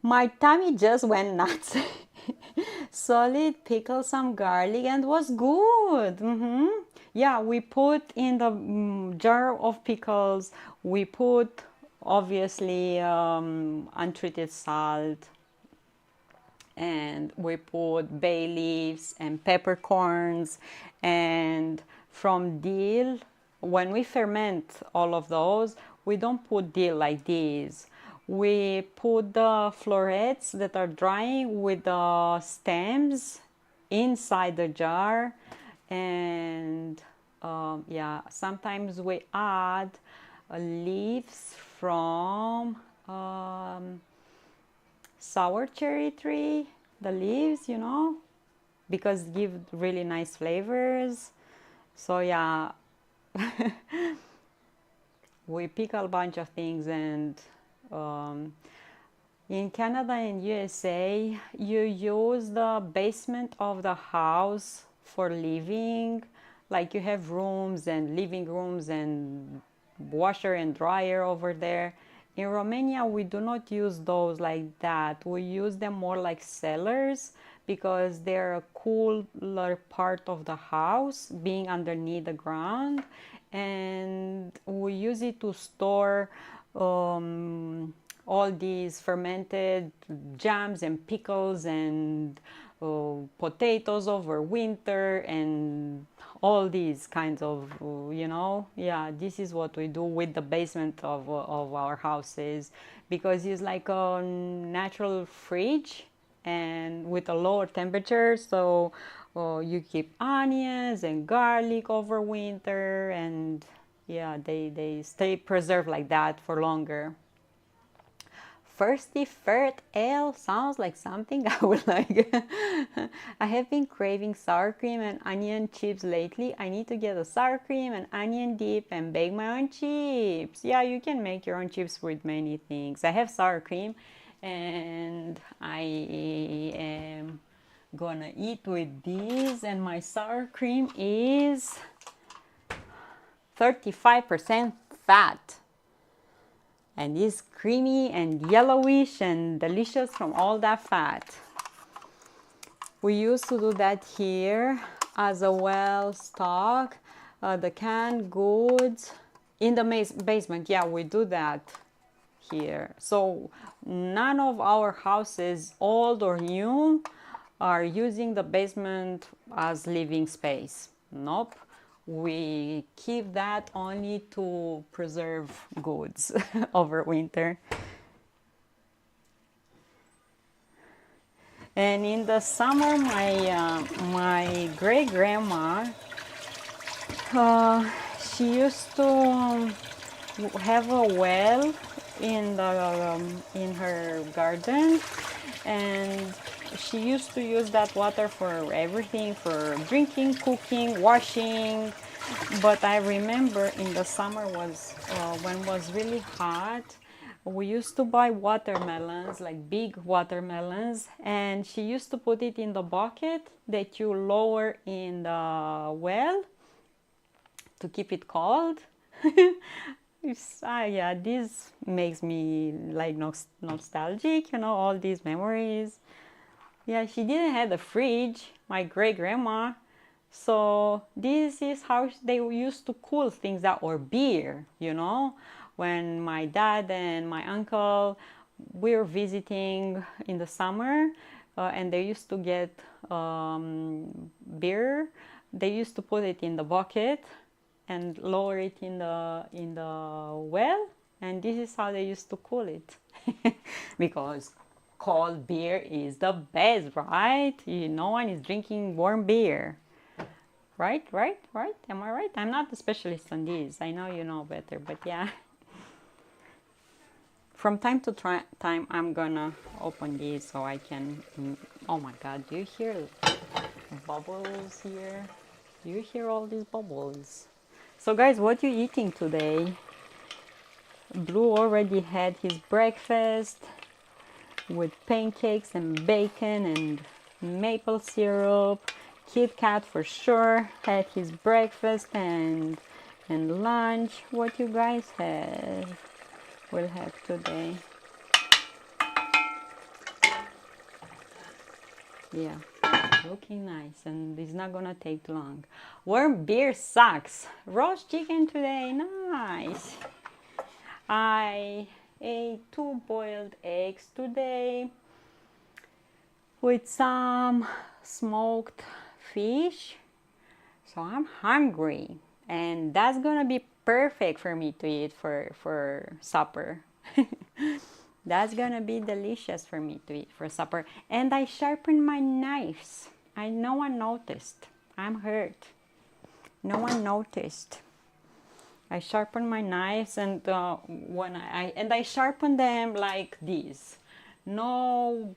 My tummy just went nuts. Solid pickle, some garlic, and was good. Yeah, we put in the jar of pickles, we put obviously untreated salt, and we put bay leaves and peppercorns, and from dill. When we ferment all of those, we don't put dill like this. We put the florets that are drying with the stems inside the jar, and yeah, sometimes we add leaves from sour cherry tree, the leaves, you know, because give really nice flavors. So yeah, we pick a bunch of things. And in Canada and USA, you use the basement of the house for living. Like you have rooms and living rooms and washer and dryer over there. In Romania, we do not use those like that. We use them more like cellars because they're a cooler part of the house, being underneath the ground. And we use it to store all these fermented jams and pickles and potatoes over winter and all these kinds of, you know, yeah, this is what we do with the basement of our houses, because it's like a natural fridge and with a lower temperature. So you keep onions and garlic over winter, and yeah, they stay preserved like that for longer. Thirsty Fert Ale sounds like something I would like. I have been craving sour cream and onion chips lately. I need to get a sour cream and onion dip and bake my own chips. Yeah, you can make your own chips with many things. I have sour cream and I am gonna eat with these, and my sour cream is 35% fat. And it's creamy and yellowish and delicious from all that fat. We used to do that here as a well stock. The canned goods in the basement. Yeah, we do that here. So none of our houses, old or new, are using the basement as living space. Nope. We keep that only to preserve goods over winter. And in the summer, my great grandma, she used to have a well in her garden, and she used to use that water for everything, for drinking, cooking, washing. But I remember in the summer was when it was really hot, we used to buy watermelons, like big watermelons, and she used to put it in the bucket that you lower in the well to keep it cold. Yeah, this makes me like nostalgic, you know, all these memories. Yeah, she didn't have a fridge, my great grandma. So this is how they used to cool things out, or beer, you know. When my dad and my uncle, we were visiting in the summer, and they used to get beer. They used to put it in the bucket and lower it in the well, and this is how they used to cool it. Because cold beer is the best, right? No one is drinking warm beer. Right, right, right. Am I right? I'm not a specialist on these. I know you know better, but yeah. From time to time, I'm gonna open these so I can. Oh my God! Do you hear bubbles here? Do you hear all these bubbles? So, guys, what you eating today? Blue already had his breakfast with pancakes and bacon and maple syrup. Kit Kat for sure had his breakfast and lunch. What you guys have? Will have today? Yeah, looking nice, and it's not gonna take long. Warm beer sucks. Roast chicken today, nice. I ate 2 boiled eggs today with some smoked fish. So I'm hungry, and that's gonna be perfect for me to eat for supper. That's gonna be delicious for me to eat for supper. And I sharpened my knives. No one noticed. I'm hurt. No one noticed. I sharpened my knives, and when I sharpened them like this. No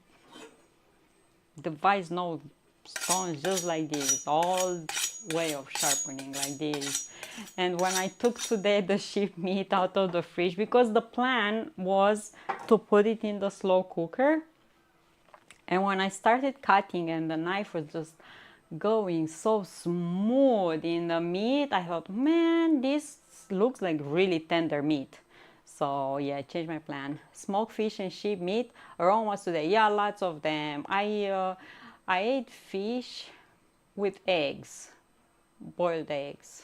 device, no stones, just like this. All way of sharpening like this. And when I took today the sheep meat out of the fridge, because the plan was to put it in the slow cooker, and when I started cutting and the knife was just going so smooth in the meat, I thought, man, this looks like really tender meat. So yeah, I changed my plan. Smoked fish and sheep meat aromas today. Yeah, lots of them. I ate fish with eggs, boiled eggs,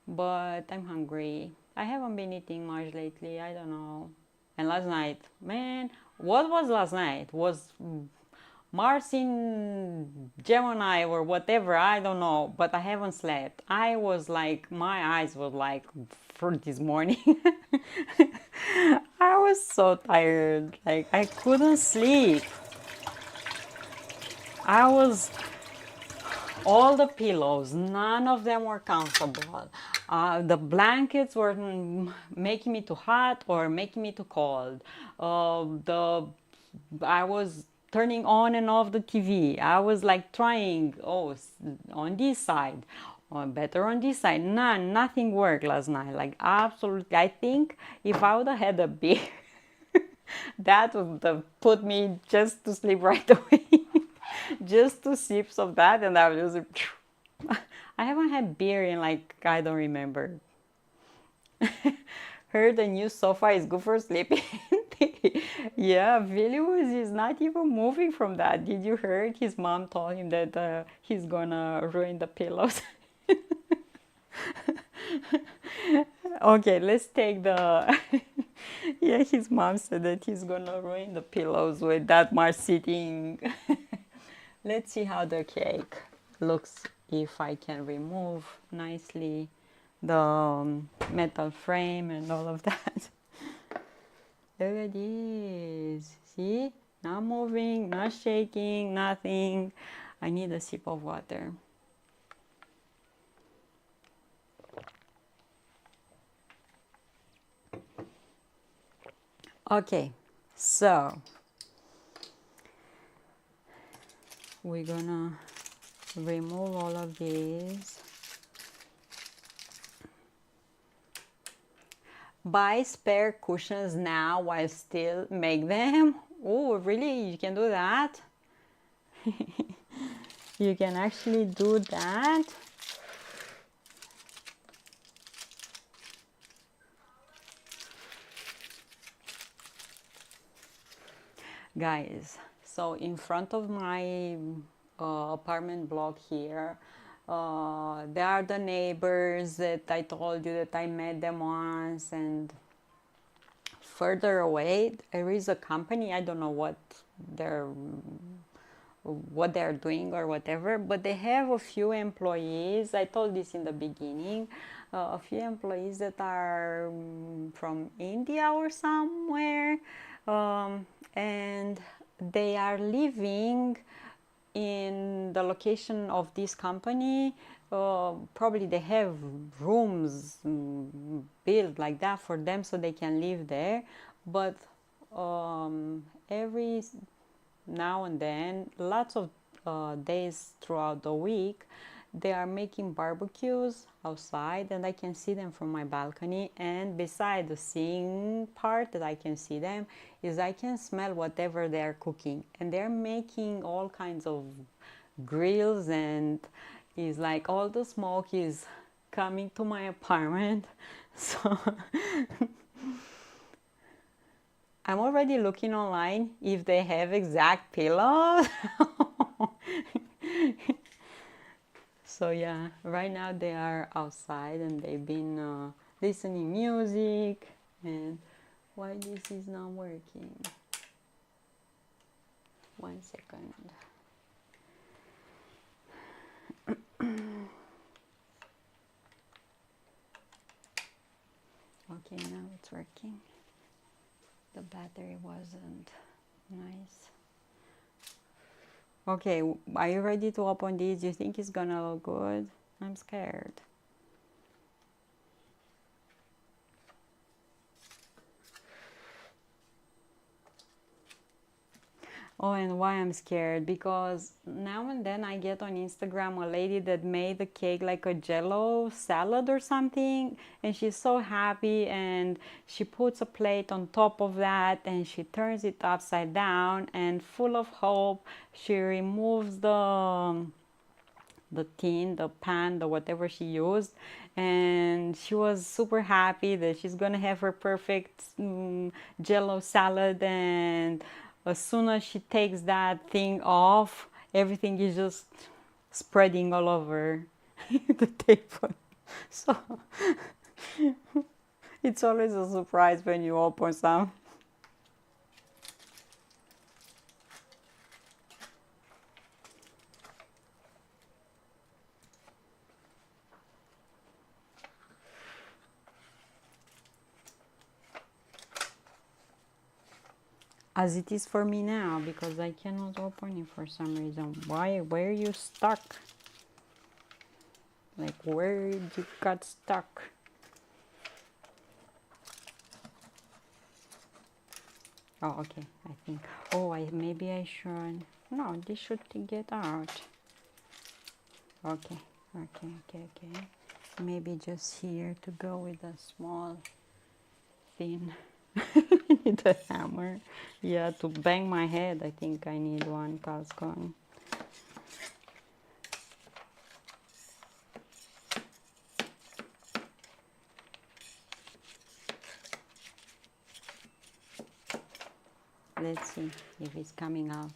but I'm hungry. I haven't been eating much lately. I don't know. And last night, man, what was last night? Was Mars in Gemini or whatever, I don't know, but I haven't slept. I was like, my eyes were like for this morning. I was so tired, like I couldn't sleep. I was all the pillows, none of them were comfortable. The blankets were making me too hot or making me too cold. I was turning on and off the TV. I was like trying, on this side, or better on this side. Nothing worked last night. Like absolutely, I think if I would have had a beer, that would have put me just to sleep right away. Just 2 sips of that, and I was just. I haven't had beer in like I don't remember. Heard the new sofa is good for sleeping. Yeah, Vilnius is not even moving from that. Did you heard his mom told him that he's gonna ruin the pillows? Okay, let's take the. Yeah, his mom said that he's gonna ruin the pillows with that much sitting. Let's see how the cake looks, if I can remove nicely the metal frame and all of that. Look at this. See? Not moving, not shaking, nothing. I need a sip of water. Okay, so we're gonna remove all of these. Buy spare cushions now while still make them. Oh, really? You can do that? You can actually do that? Guys, so in front of my apartment block here, there are the neighbors that I told you that I met them once, and further away there is a company. I don't know they're what they're doing or whatever, but they have a few employees. I told this in the beginning. A few employees that are from India or somewhere, and they are living in the location of this company probably they have rooms built like that for them so they can live there, but every now and then, lots of days throughout the week, they are making barbecues outside, and I can see them from my balcony. And beside the seeing part that I can see them is I can smell whatever they are cooking, and they're making all kinds of grills, and it's like all the smoke is coming to my apartment. So I'm already looking online if they have exact pillows. So yeah, right now they are outside and they've been listening music. And why this is not working? 1 second. Okay, now it's working. The battery wasn't nice. Okay, are you ready to open this? Do you think it's gonna look good? I'm scared. Oh, and why I'm scared? Because now and then I get on Instagram a lady that made the cake like a jello salad or something, and she's so happy, and she puts a plate on top of that and she turns it upside down, and full of hope she removes the tin, the pan, the whatever she used, and she was super happy that she's gonna have her perfect jello salad. And as soon as she takes that thing off, everything is just spreading all over the table. So it's always a surprise when you open some. As it is for me now, because I cannot open it for some reason. Why? Where you stuck? Like, where you got stuck? Oh, okay, I think. Oh, maybe I should. No, this should get out. Okay. Maybe just here to go with a small thin. I need a hammer. Yeah, to bang my head. I think I need one. Carl's gone. Let's see if it's coming out.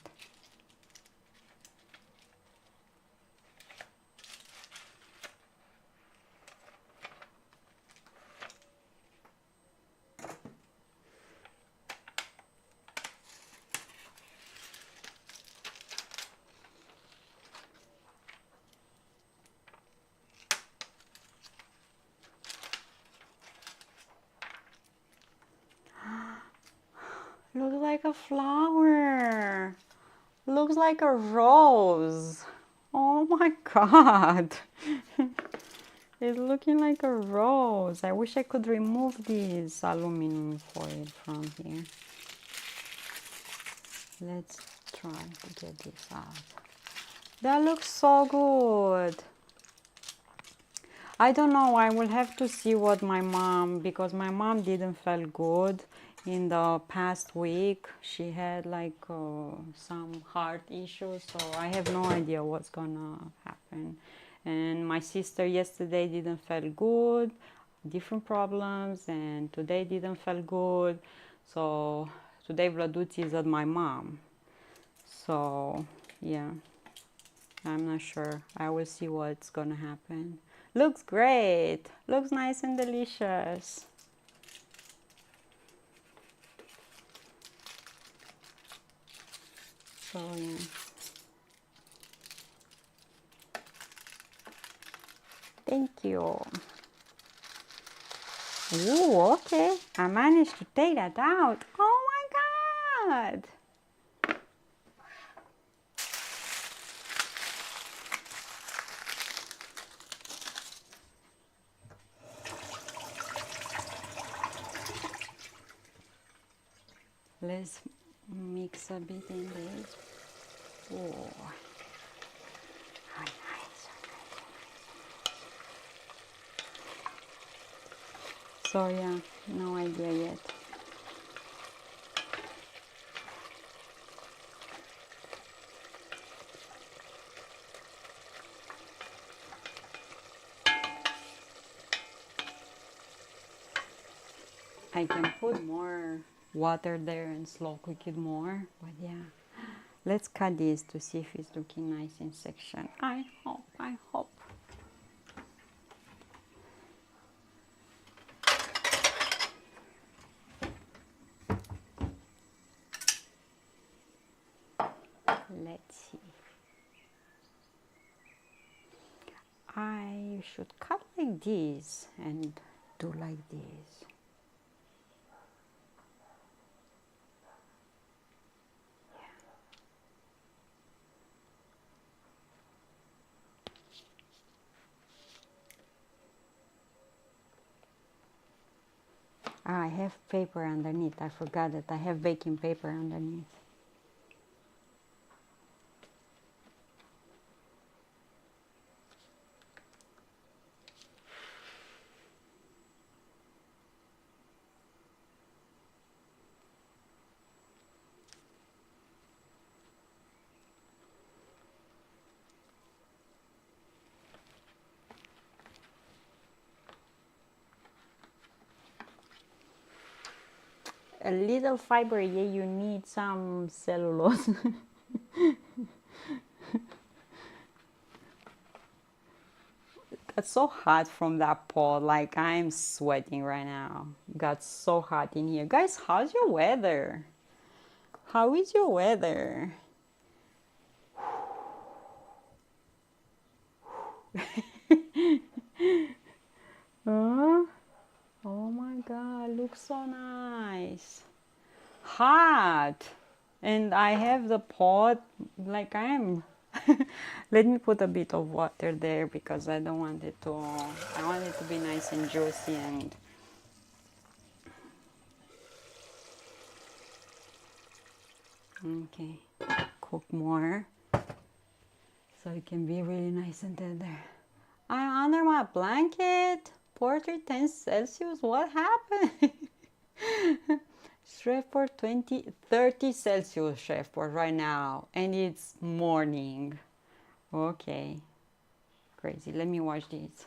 Looks like a flower. Looks like a rose. Oh my god. It's looking like a rose. I wish I could remove this aluminum foil from here. Let's try to get this out. That looks so good. I don't know, I will have to see what my mom, because my mom didn't feel good in the past week. She had like some heart issues, so I have no idea what's gonna happen. And my sister yesterday didn't feel good, different problems, and today didn't feel good. So today Vladuti is at my mom. So yeah, I'm not sure. I will see what's gonna happen. Looks great. Looks nice and delicious. So yeah. Thank you. Ooh, okay. I managed to take that out. Oh my god. Let's mix a bit in this. Oh, how nice. So yeah, no idea yet. I can put more water there and slow cook it more, but yeah. Let's cut this to see if it's looking nice in section. I hope. Let's see. I should cut like this and do like this. I have paper underneath. I forgot that I have baking paper underneath. A little fiber, yeah, you need some cellulose. It's so hot from that pot, like I'm sweating right now. Got so hot in here. Guys, how's your weather? How is your weather? Huh? Oh my God, looks so nice. Hot. And I have the pot, like I'm, let me put a bit of water there because I don't want it to, I want it to be nice and juicy and okay, cook more so it can be really nice and tender. I'm under my blanket, 10 Celsius, what happened? Shreveport 30 Celsius Shreveport right now, and it's morning. Okay, crazy. Let me wash these.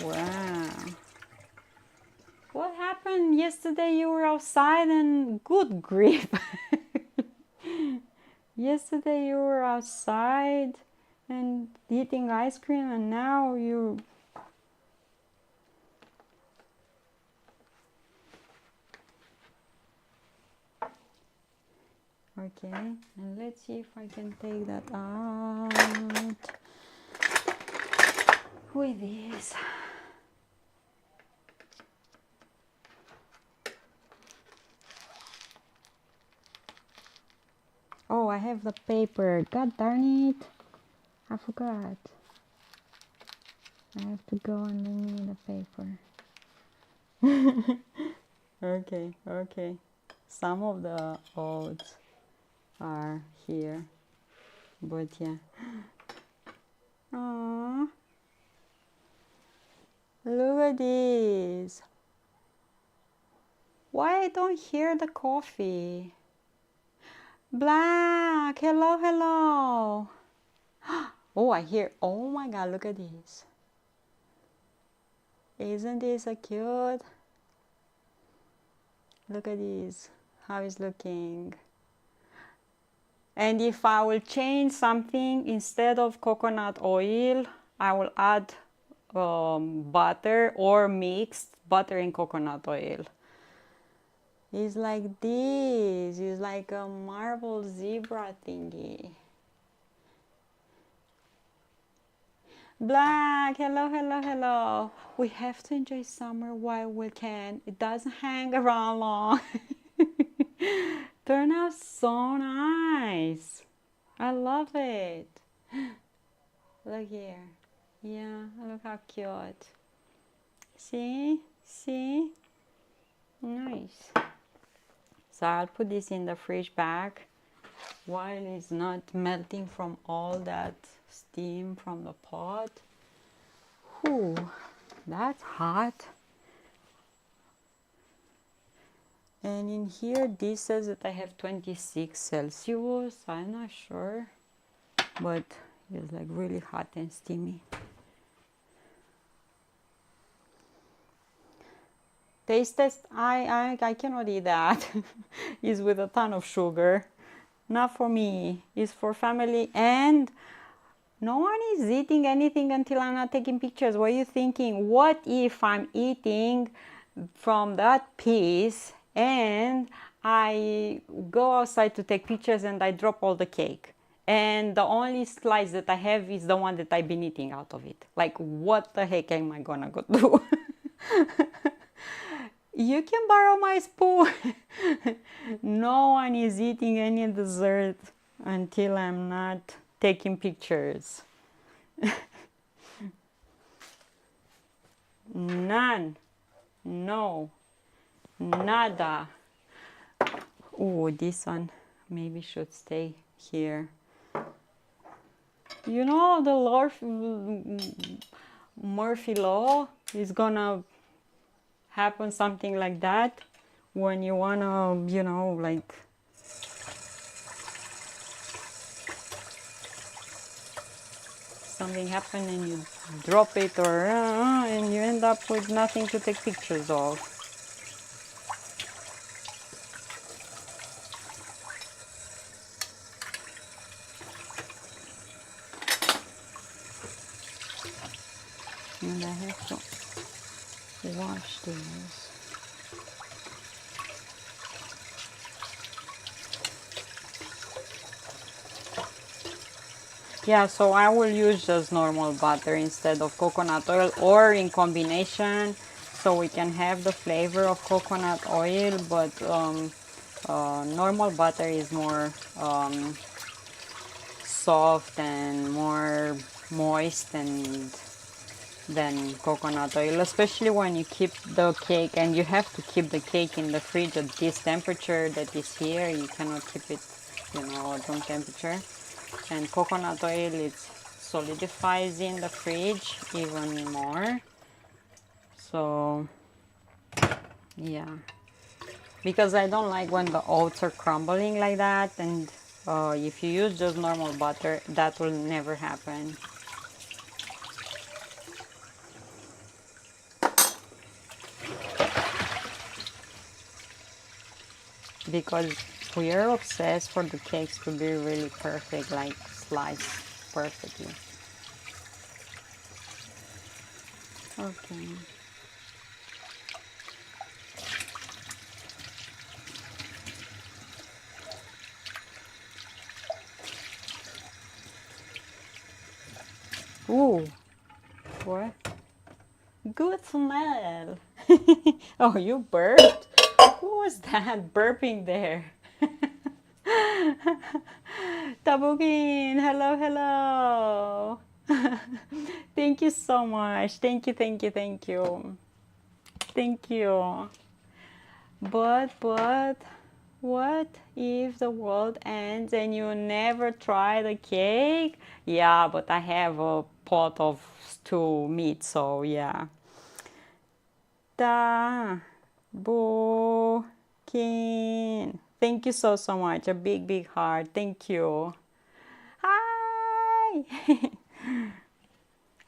Wow. What happened yesterday? You were outside and good grief. Yesterday you were outside and eating ice cream, and now you... Okay, and let's see if I can take that out with this. Oh, I have the paper. God darn it. I forgot. I have to go and bring me the paper. Okay, okay. Some of the oats are here, but yeah. Aww. Look at this. Why I don't hear the coffee? Black, hello, hello. Oh, I hear, oh my God, look at this. Isn't this so cute? Look at this, how it's looking. And if I will change something, instead of coconut oil, I will add butter or mixed butter and coconut oil. It's like this. It's like a marble zebra thingy. Black, hello, hello, hello. We have to enjoy summer while we can. It doesn't hang around long. Turn out so nice. I love it. Look here. Yeah, look how cute. See? See? Nice. So I'll put this in the fridge back while it's not melting from all that steam from the pot. Whew, that's hot. And in here, this says that I have 26 Celsius. I'm not sure, but it's like really hot and steamy. Taste test, I cannot eat that. It's with a ton of sugar. Not for me. It's for family, and no one is eating anything until I'm not taking pictures. What are you thinking? What if I'm eating from that piece and I go outside to take pictures and I drop all the cake? And the only slice that I have is the one that I've been eating out of it. Like, what the heck am I gonna go do? You can borrow my spoon. No one is eating any dessert until I'm not taking pictures. None. No. Nada. Oh, this one maybe should stay here. You know, the Lord Murphy law is gonna happen something like that when you wanna, you know, like something happen and you drop it or and you end up with nothing to take pictures of. And I have to wash these. Yeah, so I will use just normal butter instead of coconut oil, or in combination, so we can have the flavor of coconut oil, but normal butter is more soft and more moist and than coconut oil, especially when you keep the cake, and you have to keep the cake in the fridge at this temperature that is here. You cannot keep it, you know, at room temperature. And coconut oil, it solidifies in the fridge even more. So yeah, because I don't like when the oats are crumbling like that, and if you use just normal butter, that will never happen. Because we are obsessed for the cakes to be really perfect, like sliced perfectly. Okay. Ooh, what? Good smell. Oh, you burped? Who was that burping there? Tabukin, hello, hello. Thank you so much. Thank you, thank you, thank you. Thank you. But, what if the world ends and you never try the cake? Yeah, but I have a pot of stew meat, so yeah. Tabukin. Thank you so, so much. A big, big heart. Thank you. Hi.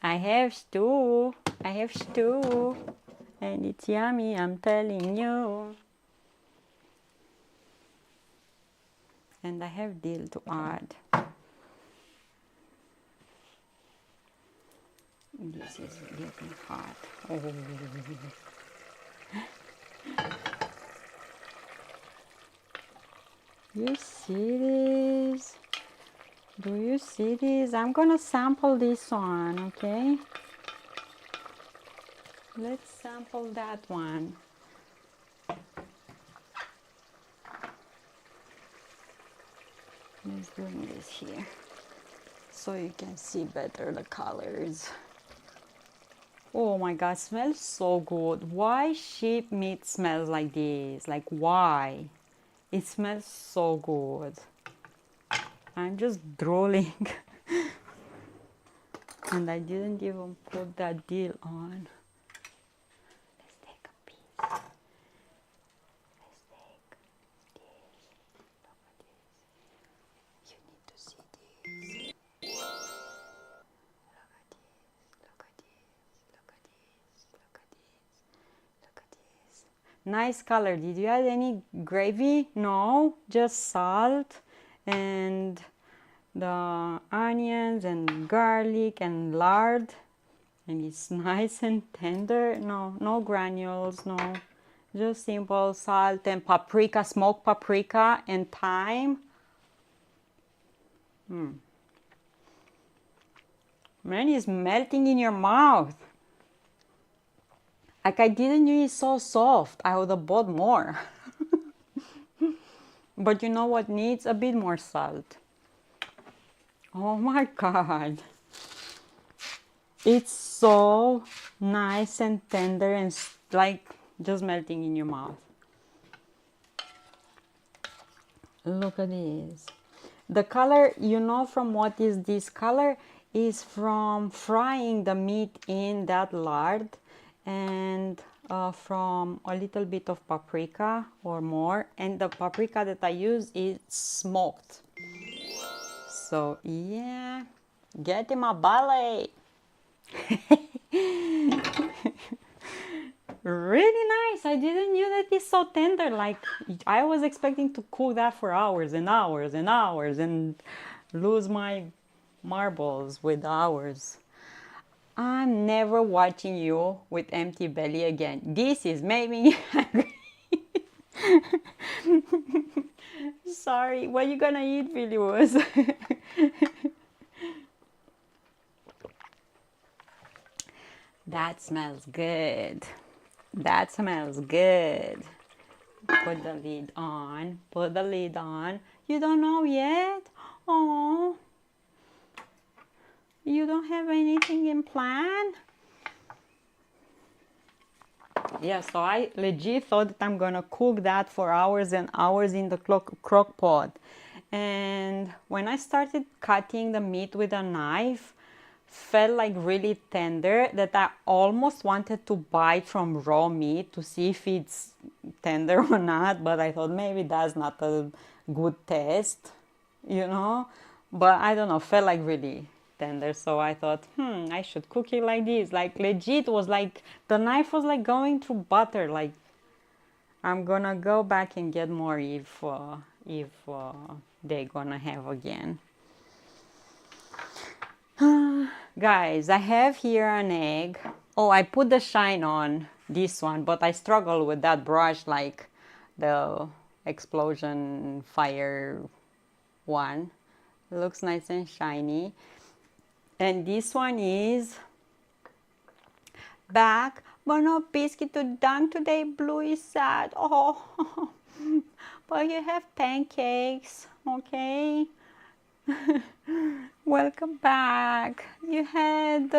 I have stew. I have stew. And it's yummy, I'm telling you. And I have dill to add. This is getting hot. Oh. You see this? Do you see this? I'm gonna sample this one, okay? Let's sample that one. Let's bring this here so you can see better the colors. Oh my God, smells so good. Why sheep meat smells like this? Like why? It smells so good. I'm just drooling. And I didn't even put that deal on. Let's take a piece. Let's take this. Look at this. You need to see this. Look at this. Look at this. Look at this. Look at this. Look at this. Nice color. Did you add any gravy? No, just salt and the onions and garlic and lard, and it's nice and tender. No granules, no, just simple salt and paprika, smoked paprika and thyme. Man, it's melting in your mouth. Like I didn't knew it's so soft. I would have bought more. But you know what needs? A bit more salt. Oh my God. It's so nice and tender and like just melting in your mouth. Look at this. The color, you know from what is this color? Is from frying the meat in that lard and from a little bit of paprika or more. And the paprika that I use is smoked. So yeah, get in my belly. Really nice. I didn't knew that it's so tender. Like I was expecting to cook that for hours and hours and hours and lose my marbles with hours. I'm never watching you with empty belly again. This is making me hungry. Sorry, what are you gonna eat, viewers? That smells good. That smells good. Put the lid on. Put the lid on. You don't know yet? Oh, you don't have anything in plan? Yeah, so I legit thought that I'm gonna cook that for hours and hours in the crock pot. And when I started cutting the meat with a knife, felt like really tender that I almost wanted to bite from raw meat to see if it's tender or not, but I thought maybe that's not a good test, you know. But I don't know, felt like really tender, so I thought I should cook it like this. Like legit was like the knife was like going through butter. Like I'm gonna go back and get more if they're gonna have again. Guys, I have here an egg. Oh, I put the shine on this one, but I struggle with that brush, like the explosion fire one. It looks nice and shiny. And this one is back, but no biscuit to done today. Blue is sad. Oh, but you have pancakes, okay? Welcome back. You had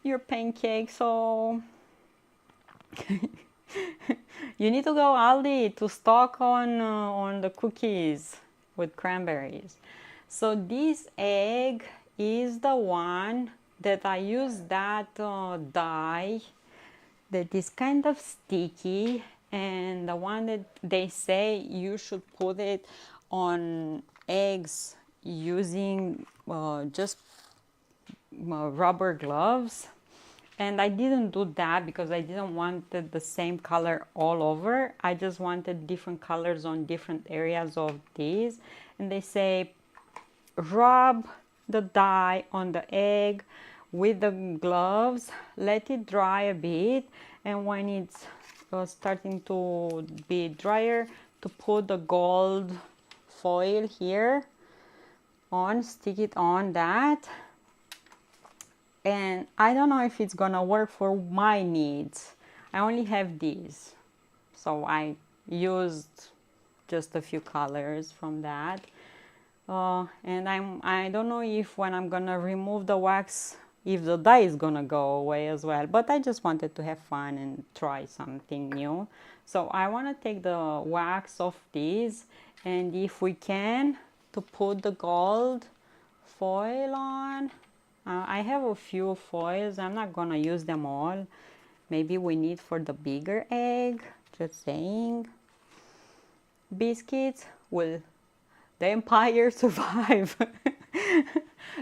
your pancakes, so you need to go Aldi to stock on the cookies with cranberries. So this egg is the one that I use that dye that is kind of sticky, and the one that they say you should put it on eggs using just rubber gloves. And I didn't do that because I didn't want the same color all over. I just wanted different colors on different areas of these. And they say rub the dye on the egg with the gloves, let it dry a bit, and when it's starting to be drier, to put the gold foil here on, stick it on that. And I don't know if it's gonna work for my needs. I only have these, so I used just a few colors from that. And I don't know if when I'm gonna remove the wax, if the dye is gonna go away as well. But I just wanted to have fun and try something new. So I want to take the wax off these, and if we can, to put the gold foil on. I have a few foils. I'm not gonna use them all. Maybe we need for the bigger egg, just saying. Biscuits, will the empire survive?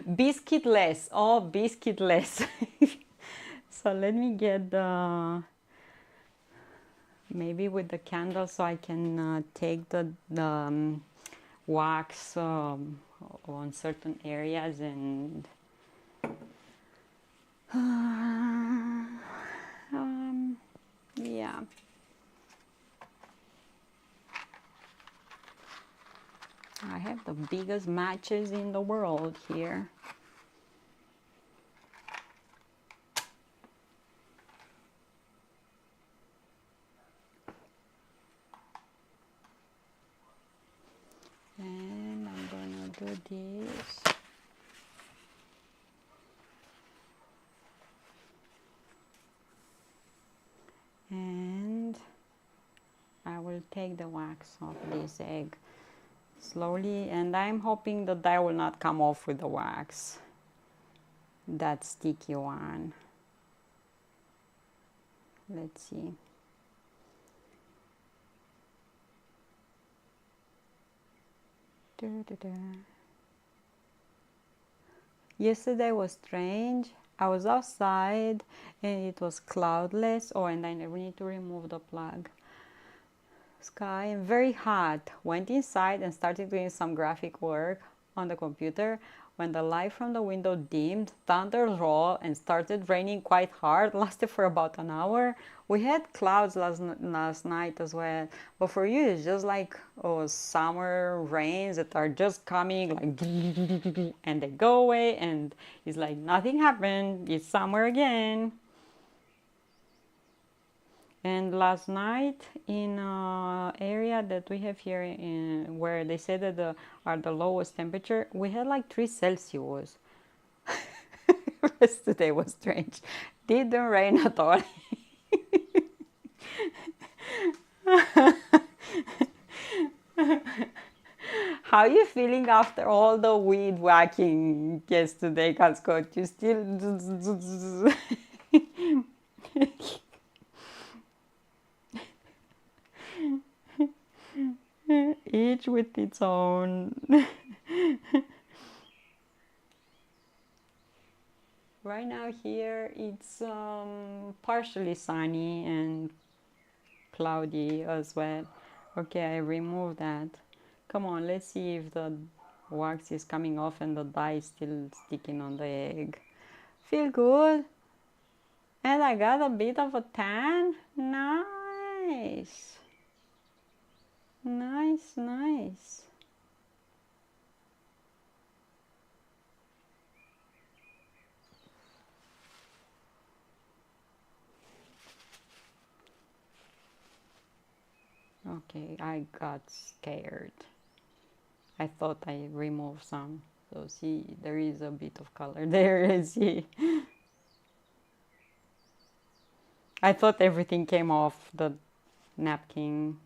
Biscuitless, oh, biscuitless. So let me get the, maybe with the candle, so I can take the wax on certain areas and yeah. I have the biggest matches in the world here. And I'm gonna do this. And I will take the wax off this egg slowly, and I'm hoping the dye will not come off with the wax, that sticky one. Let's see. Yesterday was strange. I was outside and it was cloudless. Oh, and I never need to remove the plug. Sky and very hot. Went inside and started doing some graphic work on the computer. When the light from the window dimmed, thunder rolled and started raining quite hard. Lasted for about an hour. We had clouds last night as well. But for you, it's just like summer rains that are just coming like and they go away, and it's like nothing happened. It's summer again. And last night in area that we have here in where they say that are the lowest temperature, we had like 3 Celsius. Today was strange. Didn't rain at all. How are you feeling after all the weed whacking yesterday, Cascot? You still each with its own. Right now here it's partially sunny and cloudy as well. Okay, I removed that. Come on, let's see if the wax is coming off and the dye is still sticking on the egg. Feel good? And I got a bit of a tan. Nice. Nice, nice. Okay, I got scared. I thought I removed some. So see, there is a bit of color there. See, I thought everything came off the napkin.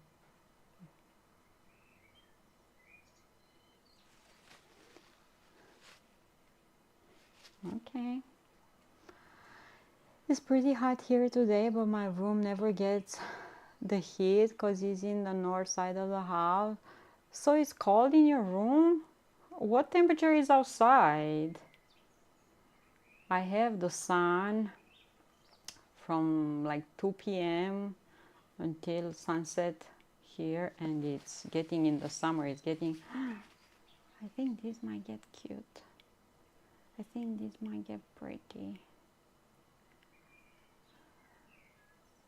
Okay. It's pretty hot here today, but my room never gets the heat because it's in the north side of the house. So it's cold in your room? What temperature is outside? I have the sun from like 2 p.m. until sunset here, and it's getting in the summer. It's getting, I think this might get cute. I think this might get pretty.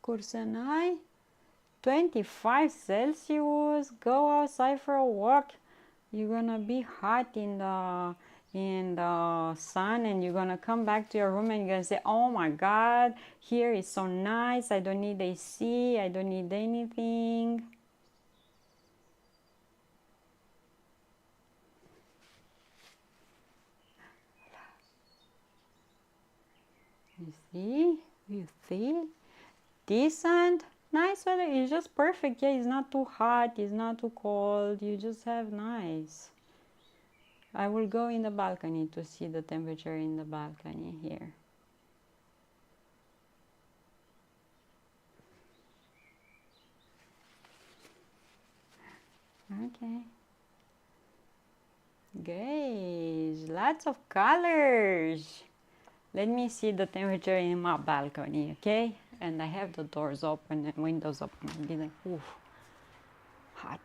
Kursanai, 25 Celsius. Go outside for a walk. You're gonna be hot in the sun, and you're gonna come back to your room and you're gonna say, oh my god, here is so nice. I don't need AC. I don't need anything. You see, decent, nice weather. It's just perfect. Yeah, it's not too hot, it's not too cold. You just have nice. I will go in the balcony to see the temperature in the balcony here. Okay. Guys, lots of colors. Let me see the temperature in my balcony, okay? And I have the doors open and windows open. I didn't, oof, hot.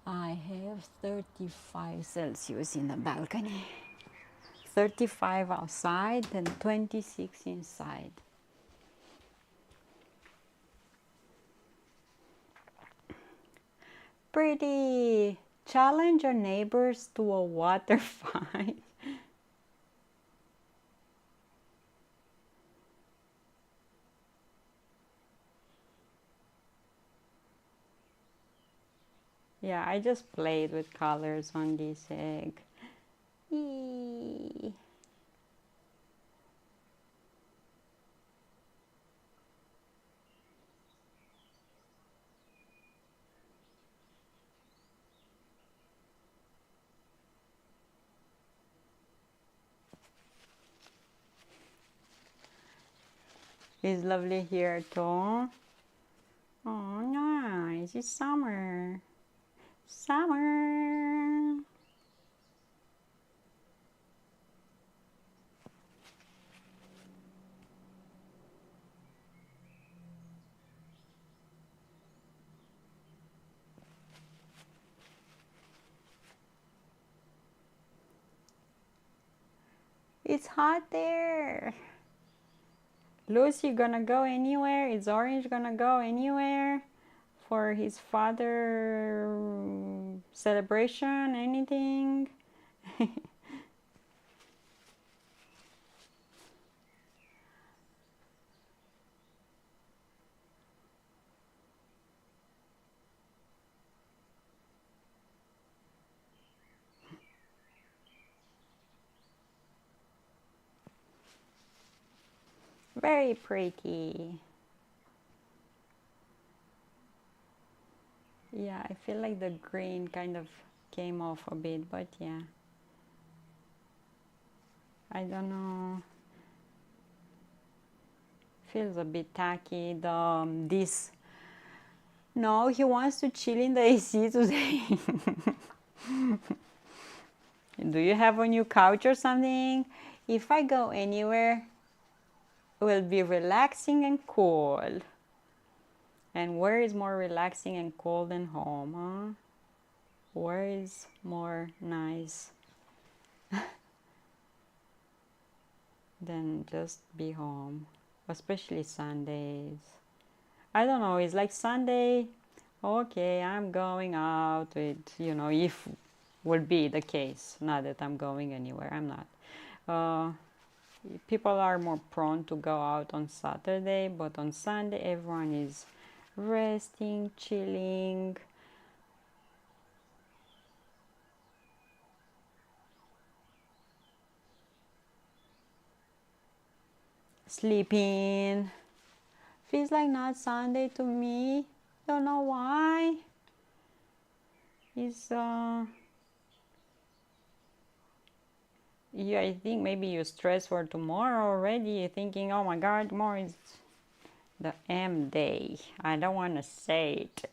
I have 35 Celsius in the balcony. 35 outside and 26 inside. Pretty. Challenge your neighbors to a water fight. Yeah, I just played with colors on this egg. Eee. It's lovely here too. Oh, nice. It's summer. Summer. It's hot there. Lucy gonna go anywhere? Is Orange gonna go anywhere for his father celebration? Anything? Very pretty. Yeah, I feel like the green kind of came off a bit, but yeah. I don't know. Feels a bit tacky. This. No, he wants to chill in the AC today. Do you have a new couch or something? If I go anywhere, it will be relaxing and cool. And where is more relaxing and cool than home, huh? Where is more nice than just be home? Especially Sundays. I don't know, it's like Sunday, okay, I'm going out with, if would be the case. Not that I'm going anywhere, I'm not. People are more prone to go out on Saturday, but on Sunday everyone is resting, chilling. Sleeping. Feels like not Sunday to me. Don't know why. It's yeah, I think maybe you're stressed for tomorrow already. You're thinking, oh my God, tomorrow is the M day. I don't want to say it.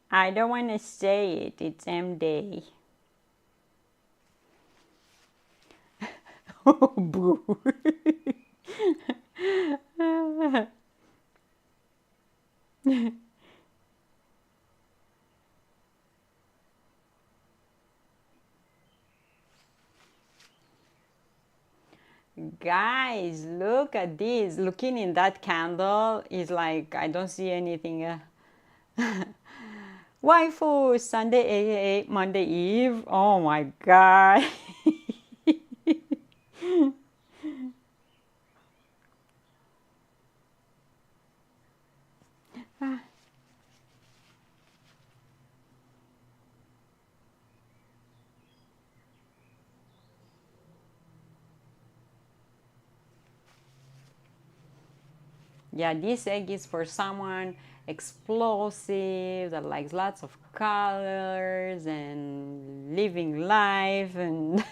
I don't want to say it. It's M day. Oh, boo. Guys, look at this. Looking in that candle is like, I don't see anything. Waifu, Sunday AA, Monday Eve. Oh my God. Yeah, this egg is for someone explosive that likes lots of colors and living life. And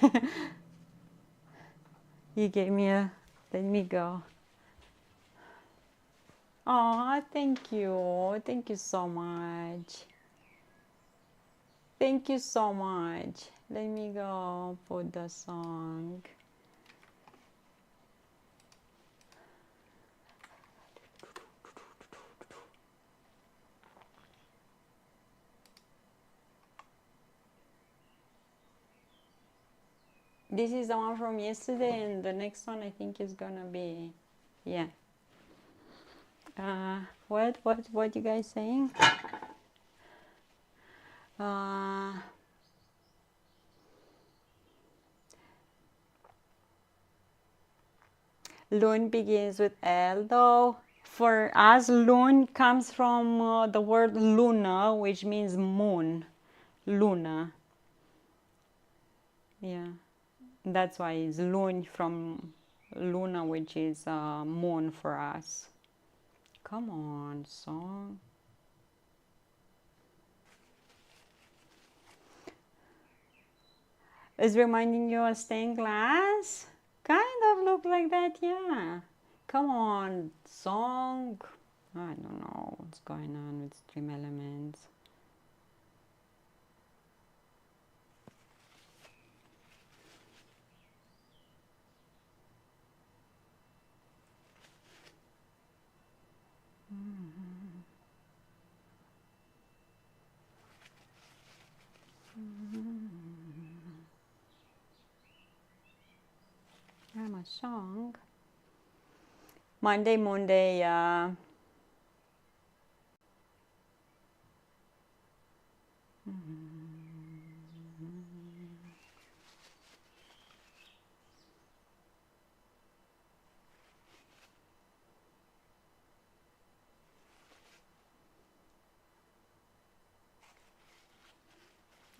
you gave me a, let me go. Oh, thank you. Thank you so much. Thank you so much. Let me go put the song. This is the one from yesterday, and the next one I think is gonna be, yeah. What you guys saying? Loon begins with L though. For us, loon comes from the word luna, which means moon. Luna. Yeah. That's why it's loon from luna, which is moon for us. Come on, song. Is reminding you of stained glass? Kind of look like that, yeah. Come on, song. I don't know what's going on with stream elements. I'm a song. Monday,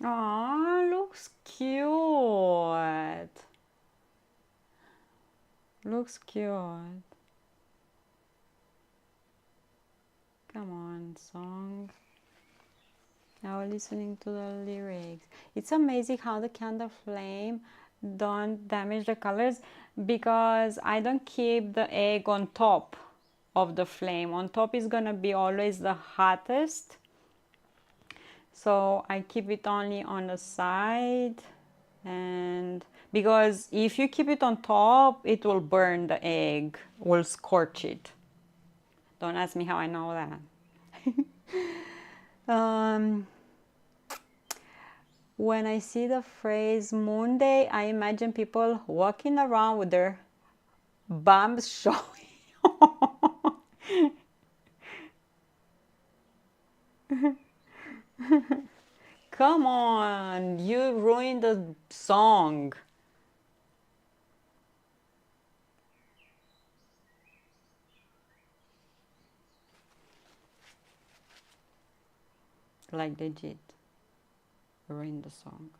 Aw, looks cute. Looks cute. Come on, song. Now listening to the lyrics. It's amazing how the candle flame don't damage the colors, because I don't keep the egg on top of the flame. On top is gonna be always the hottest. So I keep it only on the side, and because if you keep it on top, it will burn the egg, will scorch it. Don't ask me how I know that. When I see the phrase moon day, I imagine people walking around with their bums showing. Come on, you ruined the song. Like legit, ruined the song.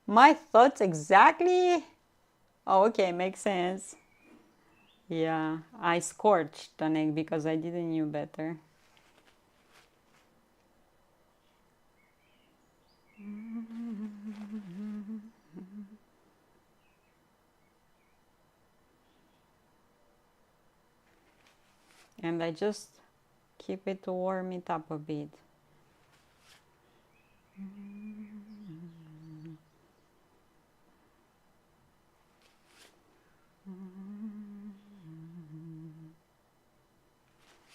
My thoughts exactly? Oh, okay, makes sense. Yeah, I scorched an egg because I didn't knew better. And I just keep it to warm it up a bit.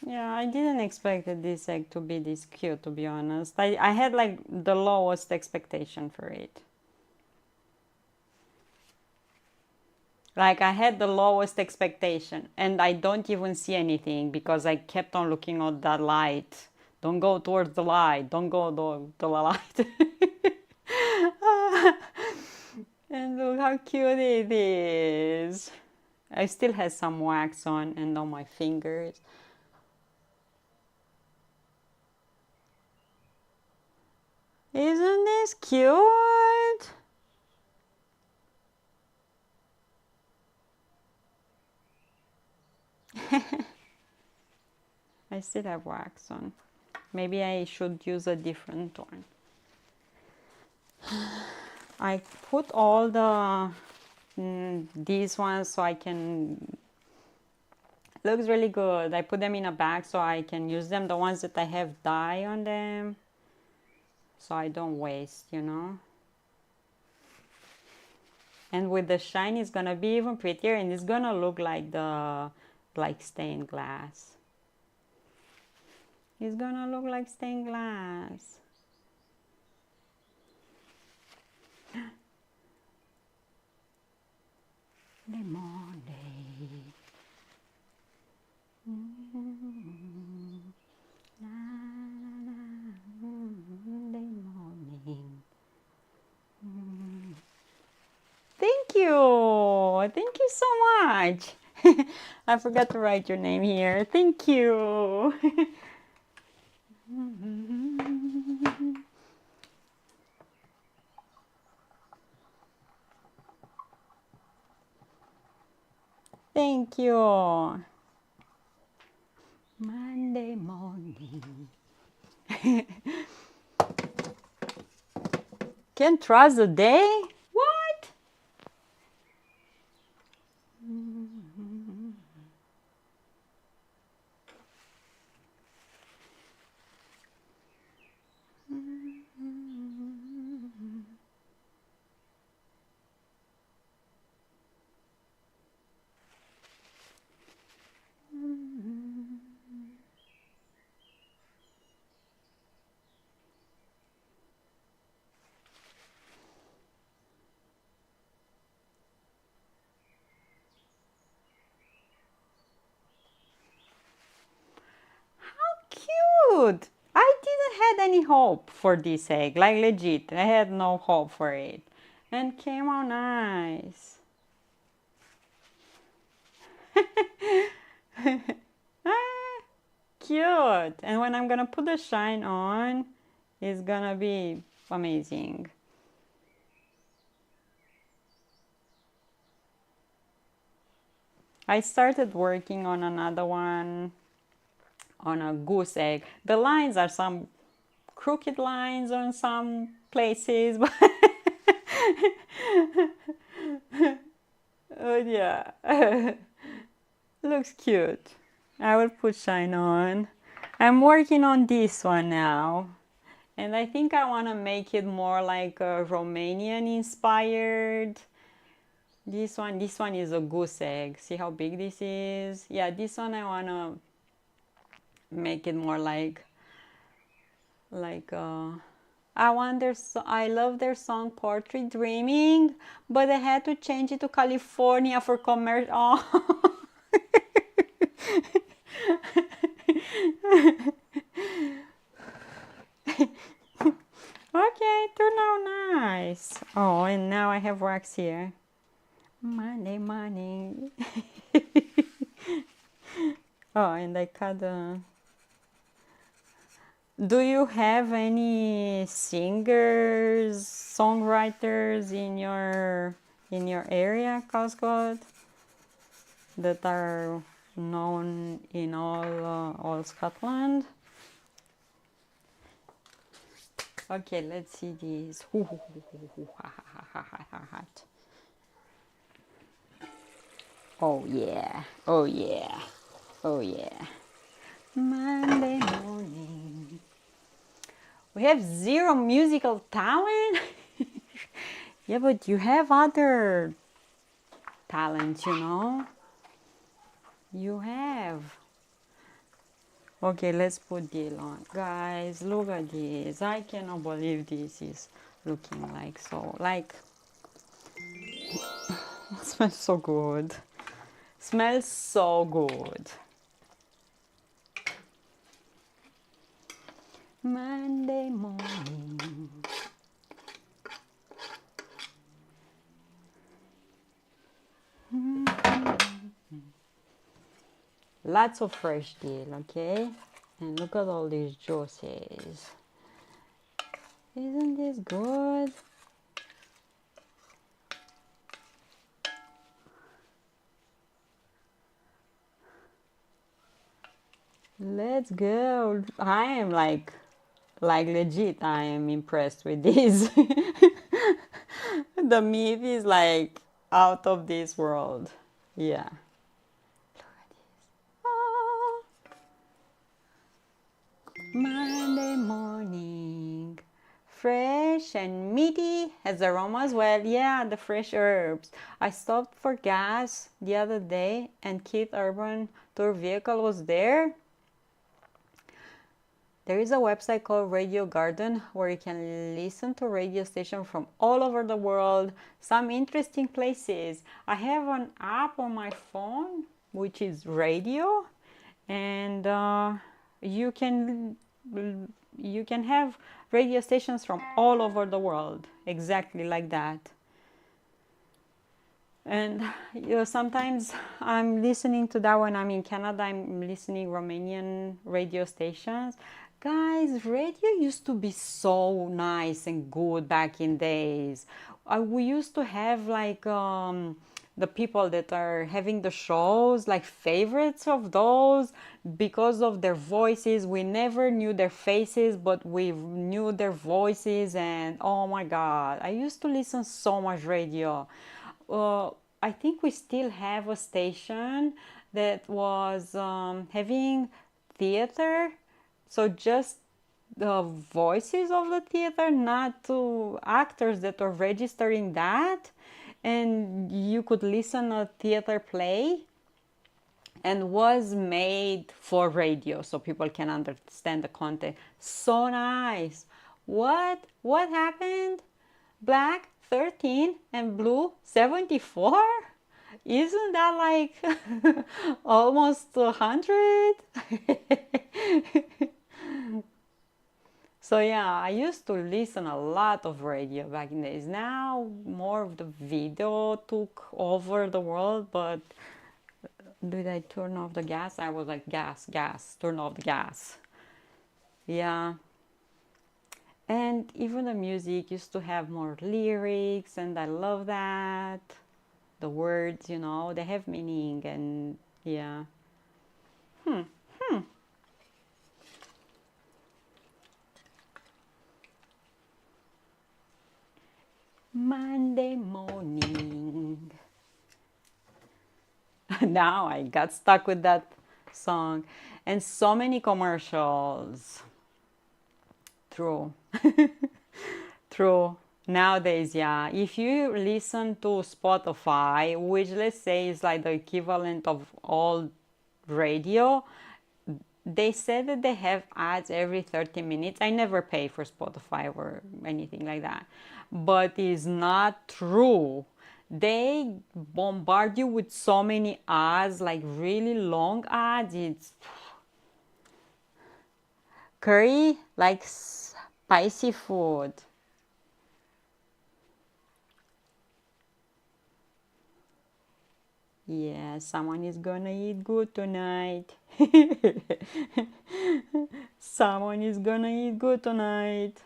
Yeah, I didn't expect this egg to be this cute, to be honest. I had like the lowest expectation for it. Like I had the lowest expectation, and I don't even see anything because I kept on looking at that light. Don't go towards the light. Don't go to the light. And look how cute it is. I still have some wax on and on my fingers. Isn't this cute? still have wax on. Maybe I should use a different one. I put all the these ones so I can, looks really good. I put them in a bag so I can use them, the ones that I have dye on them, so I don't waste, you know. And with the shine it's gonna be even prettier, and it's gonna look like the stained glass. It's gonna look like stained glass. Lemonade. Thank you. Thank you so much. I forgot to write your name here. Thank you. Thank you. Monday morning. Can't trust the day? What? Cute. I didn't had any hope for this egg, like legit. I had no hope for it, and came out nice. Cute. And when I'm gonna put the shine on, it's gonna be amazing. I started working on another one, on a goose egg. The lines are some crooked lines on some places, but oh yeah. Looks cute. I will put shine on. I'm working on this one now, and I think I want to make it more like a Romanian inspired. This one is a goose egg. See how big this is? Yeah, this one I want to make it more like I love their song Poetry Dreaming, but I had to change it to California for commercial. Oh. Okay, turned out nice. Oh, and now I have wax here. Money, money. Oh, and I cut the... Do you have any singers, songwriters in your area, Cosgrove, that are known in all Scotland? Okay, let's see these. Oh yeah, oh yeah, oh yeah. Monday morning. We have zero musical talent? Yeah, but you have other talents, you know? You have. Okay, let's put this on. Guys, look at this. I cannot believe this is looking like so. Like, it smells so good. Smells so good. Monday morning. Lots of fresh dill, okay? And look at all these juices. Isn't this good? Let's go. I am like legit. I am impressed with this. The meat is like out of this world. Yeah. Ah, Monday morning. Fresh and meaty has aroma as well. Yeah, the fresh herbs. I stopped for gas the other day and Keith Urban Tour vehicle was there. There is a website called Radio Garden where you can listen to radio stations from all over the world. Some interesting places. I have an app on my phone which is radio, and you can have radio stations from all over the world, exactly like that. And sometimes I'm listening to that when I'm in Canada. I'm listening Romanian radio stations. Guys, radio used to be so nice and good back in days. We used to have like the people that are having the shows, like favorites of those because of their voices. We never knew their faces, but we knew their voices, and oh my God, I used to listen so much radio. I think we still have a station that was having theater, so just the voices of the theater, not to actors that are registering that, and you could listen a theater play and was made for radio so people can understand the content. So nice. What happened? Black 13 and blue 74? Isn't that like almost 100? So yeah, I used to listen a lot of radio back in the days. Now more of the video took over the world, but did I turn off the gas? I was like, gas, turn off the gas. Yeah. And even the music used to have more lyrics, and I love that. The words, they have meaning, and yeah. Monday morning. Now I got stuck with that song. And so many commercials. True. True. Nowadays, yeah. If you listen to Spotify, which let's say is like the equivalent of all radio, they said that they have ads every 30 minutes. I never pay for Spotify or anything like that. But it's not true. They bombard you with so many ads, like really long ads. It's curry, like spicy food. Yeah, someone is gonna eat good tonight. Someone is gonna eat good tonight.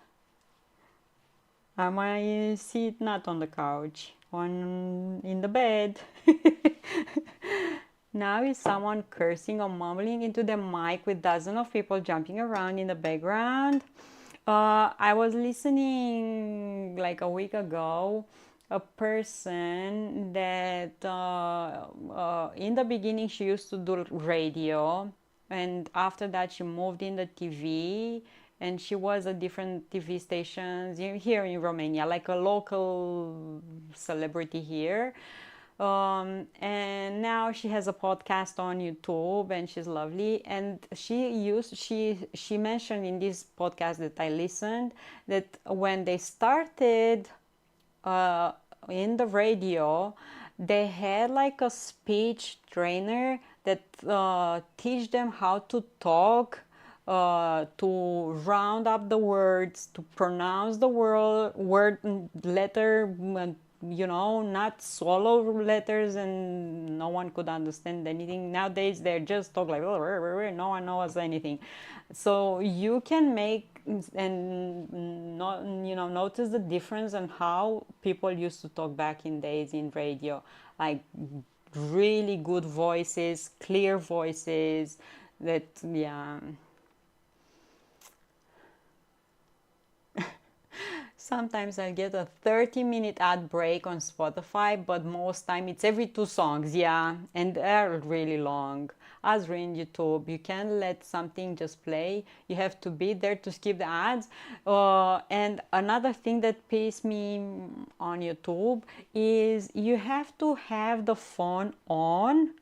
I might sit not on the couch, in the bed. Now is someone cursing or mumbling into the mic with dozens of people jumping around in the background. I was listening like a week ago a person that in the beginning she used to do radio, and after that she moved in the TV, and she was at different TV stations here in Romania, like a local celebrity here. And now she has a podcast on YouTube, and she's lovely. And she mentioned in this podcast that I listened that when they started uh, in the radio, they had like a speech trainer that teach them how to talk, to round up the words, to pronounce the word letter, not swallow letters, and no one could understand anything. Nowadays, they're just talk like, no one knows anything. So you can make and not, notice the difference in how people used to talk back in days in radio, like really good voices, clear voices, that, yeah. Sometimes I get a 30-minute ad break on Spotify, but most time it's every 2 songs, yeah, and they're really long. As we're in YouTube, you can't let something just play. You have to be there to skip the ads. And another thing that pisses me on YouTube is you have to have the phone on,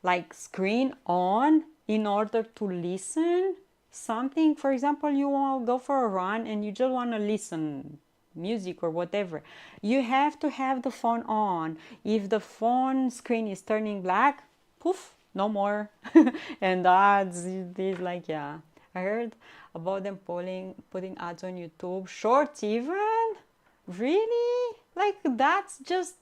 like screen on, in order to listen something. For example, you want to go for a run and you just want to listen music or whatever, you have to have the phone on. If the phone screen is turning black, poof, no more. And ads is like, yeah, I heard about them putting ads on YouTube shorts even. Really? Like, that's just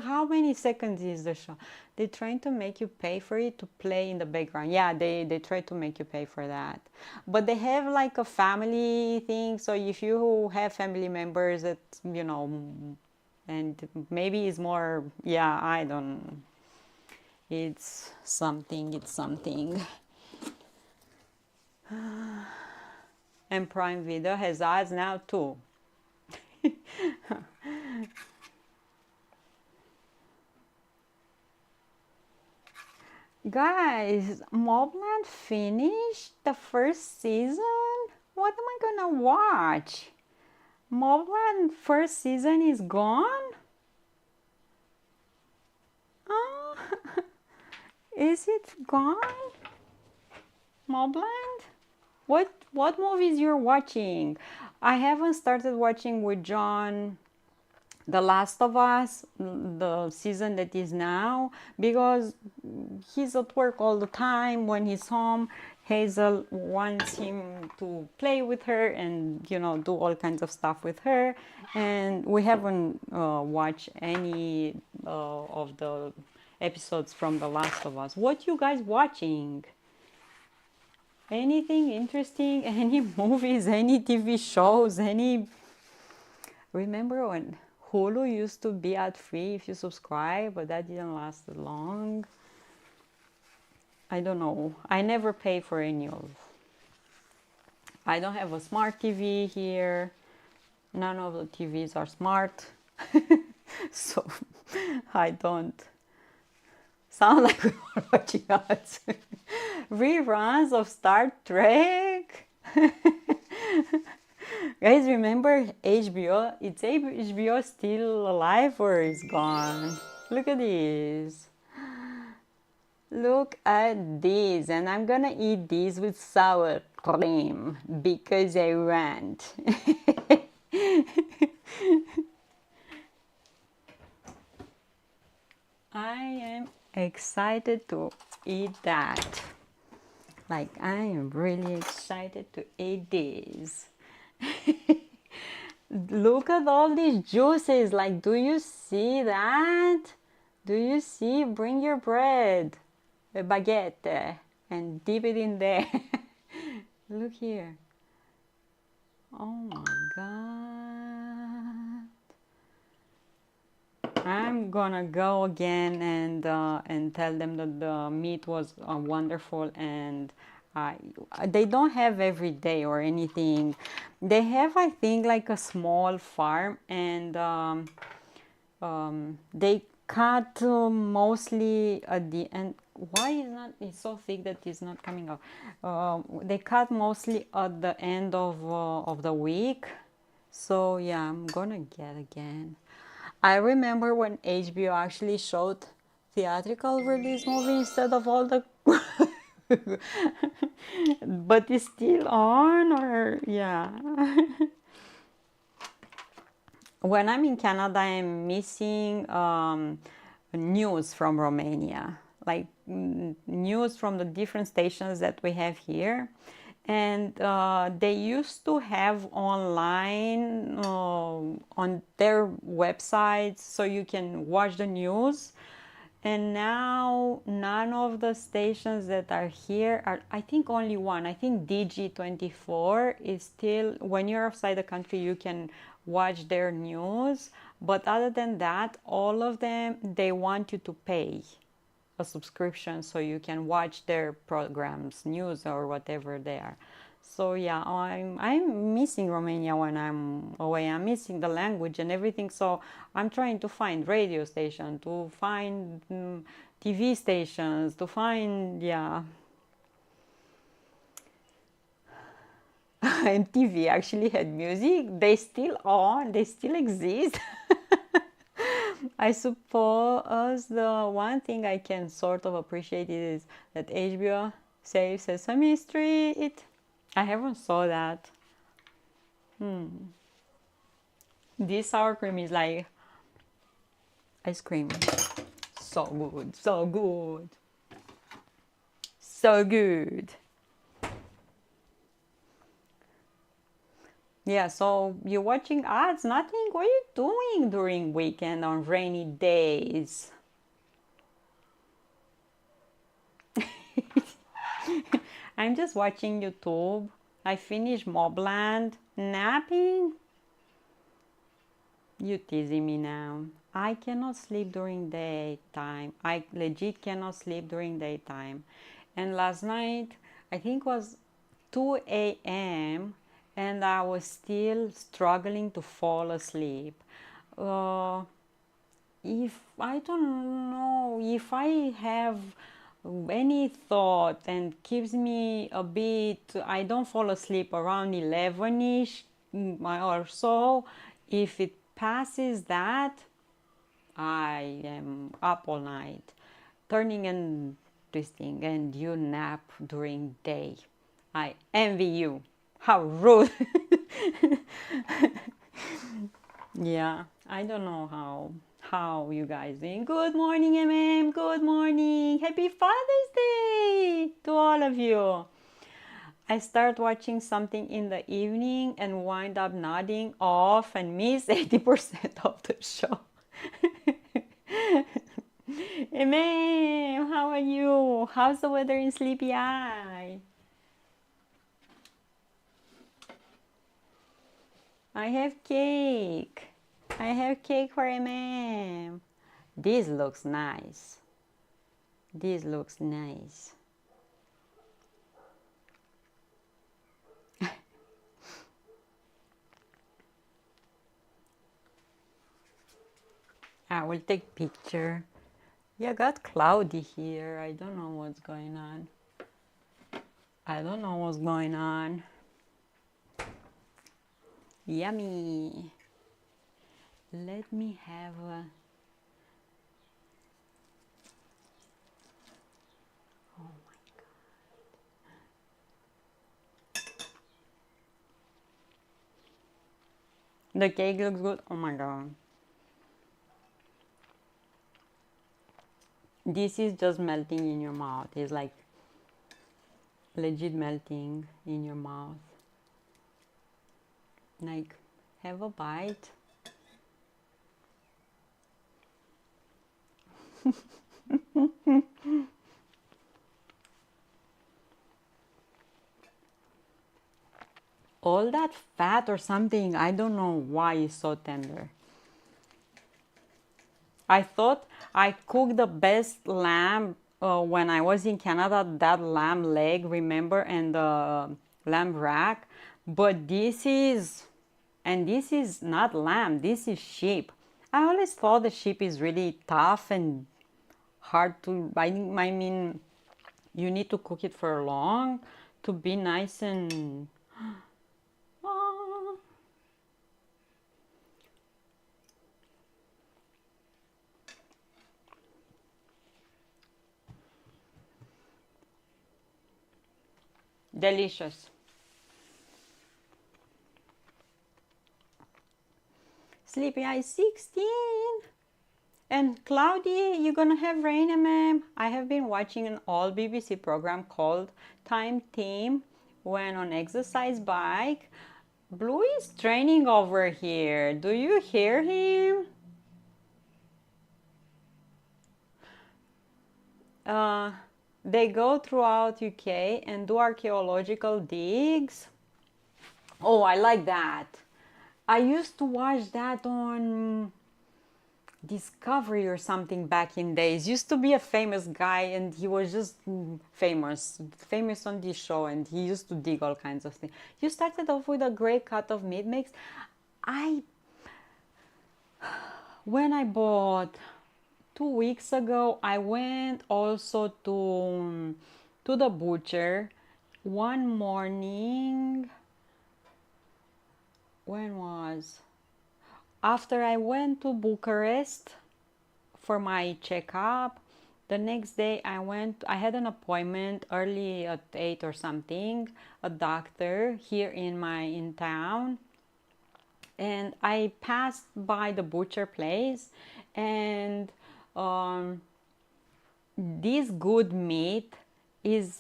how many seconds is the show? They're trying to make you pay for it to play in the background. Yeah, they try to make you pay for that. But they have like a family thing. So if you have family members that, you know, and maybe it's more, yeah, I don't, it's something, it's something. And Prime Video has ads now too. Guys, Mobland finished the first season? What am I gonna watch? Mobland first season is gone? Oh, is it gone? Mobland? What movies you're watching? I haven't started watching with John The Last of Us, the season that is now, because he's at work all the time. When he's home, Hazel wants him to play with her and, you know, do all kinds of stuff with her. And we haven't watched any of the episodes from The Last of Us. What you guys watching? Anything interesting? Any movies? Any TV shows? Any... Remember when Hulu used to be ad free if you subscribe, but that didn't last long. I don't know. I never pay for any of. I don't have a smart TV here. None of the TVs are smart. So I don't sound like we're watching ads. Reruns of Star Trek. Guys, remember HBO? It's HBO still alive or is gone? Look at this. Look at this. And I'm gonna eat this with sour cream because I want. I am excited to eat that. Like, I am really excited to eat this. Look at all these juices. Like, do you see that? Do you see? Bring your bread, a baguette, and dip it in there. Look here. Oh my God. I'm gonna go again and tell them that the meat was wonderful, and they don't have every day or anything. They have, I think, like a small farm, and they cut mostly at the end. Why is not it's so thick that it's not coming out? They cut mostly at the end of the week. So yeah, I'm gonna get again. I remember when HBO actually showed theatrical release movie instead of all the but it's still on, or yeah. When I'm in Canada, I'm missing news from Romania, like news from the different stations that we have here. And they used to have online on their websites so you can watch the news. And now none of the stations that are here are, I think only one, I think DG24 is still, when you're outside the country, you can watch their news. But other than that, all of them, they want you to pay. a subscription so you can watch their programs, news or whatever they are. So yeah, I'm missing Romania when I'm away. I'm missing the language and everything. So I'm trying to find radio station, to find TV stations, to find, yeah. MTV actually had music. They still on. They still exist. I suppose the one thing I can sort of appreciate is that HBO saves Sesame Street. I haven't saw that. This sour cream is like ice cream. So good, so good, so good. Yeah, so you're watching ads, nothing? What are you doing during weekend on rainy days? I'm just watching YouTube. I finished Mobland. Napping? You teasing me now. I cannot sleep during daytime. I legit cannot sleep during daytime. And last night, I think was 2 a.m. and I was still struggling to fall asleep. If I don't know if I have any thought and keeps me a bit, I don't fall asleep around 11ish or so. If it passes that, I am up all night, turning and twisting, and you nap during day. I envy you. How rude. Yeah, I don't know how you guys doing. Good morning, MM. Good morning. Happy Father's Day to all of you. I start watching something in the evening and wind up nodding off and miss 80% of the show. MM, how are you? How's the weather in Sleepy Eye? I have cake. I have cake for MM. This looks nice. This looks nice. I will take picture. Yeah, got cloudy here. I don't know what's going on. I don't know what's going on. Yummy. Let me have a... Oh my God. The cake looks good. Oh my God. This is just melting in your mouth. It's like legit melting in your mouth. Like, have a bite. All that fat or something, I don't know why it's so tender. I thought I cooked the best lamb when I was in Canada, that lamb leg, remember, and the lamb rack. But this is not lamb, this is sheep. I always thought the sheep is really tough and hard to, I mean, you need to cook it for long to be nice and... Delicious. Sleepy Eye 16. And cloudy, you're gonna have rain, MM. I have been watching an old BBC program called Time Team when on exercise bike. Blue is training over here. Do you hear him? They go throughout UK and do archaeological digs. Oh, I like that. I used to watch that on Discovery or something back in days. Used to be a famous guy, and he was just famous on this show, and he used to dig all kinds of things. You started off with a great cut of meat mix. When I bought 2 weeks ago, I went also to the butcher one morning. When was after I went to Bucharest for my checkup. The next day I had an appointment early at 8 or something, a doctor here in town. And I passed by the butcher place, and this good meat is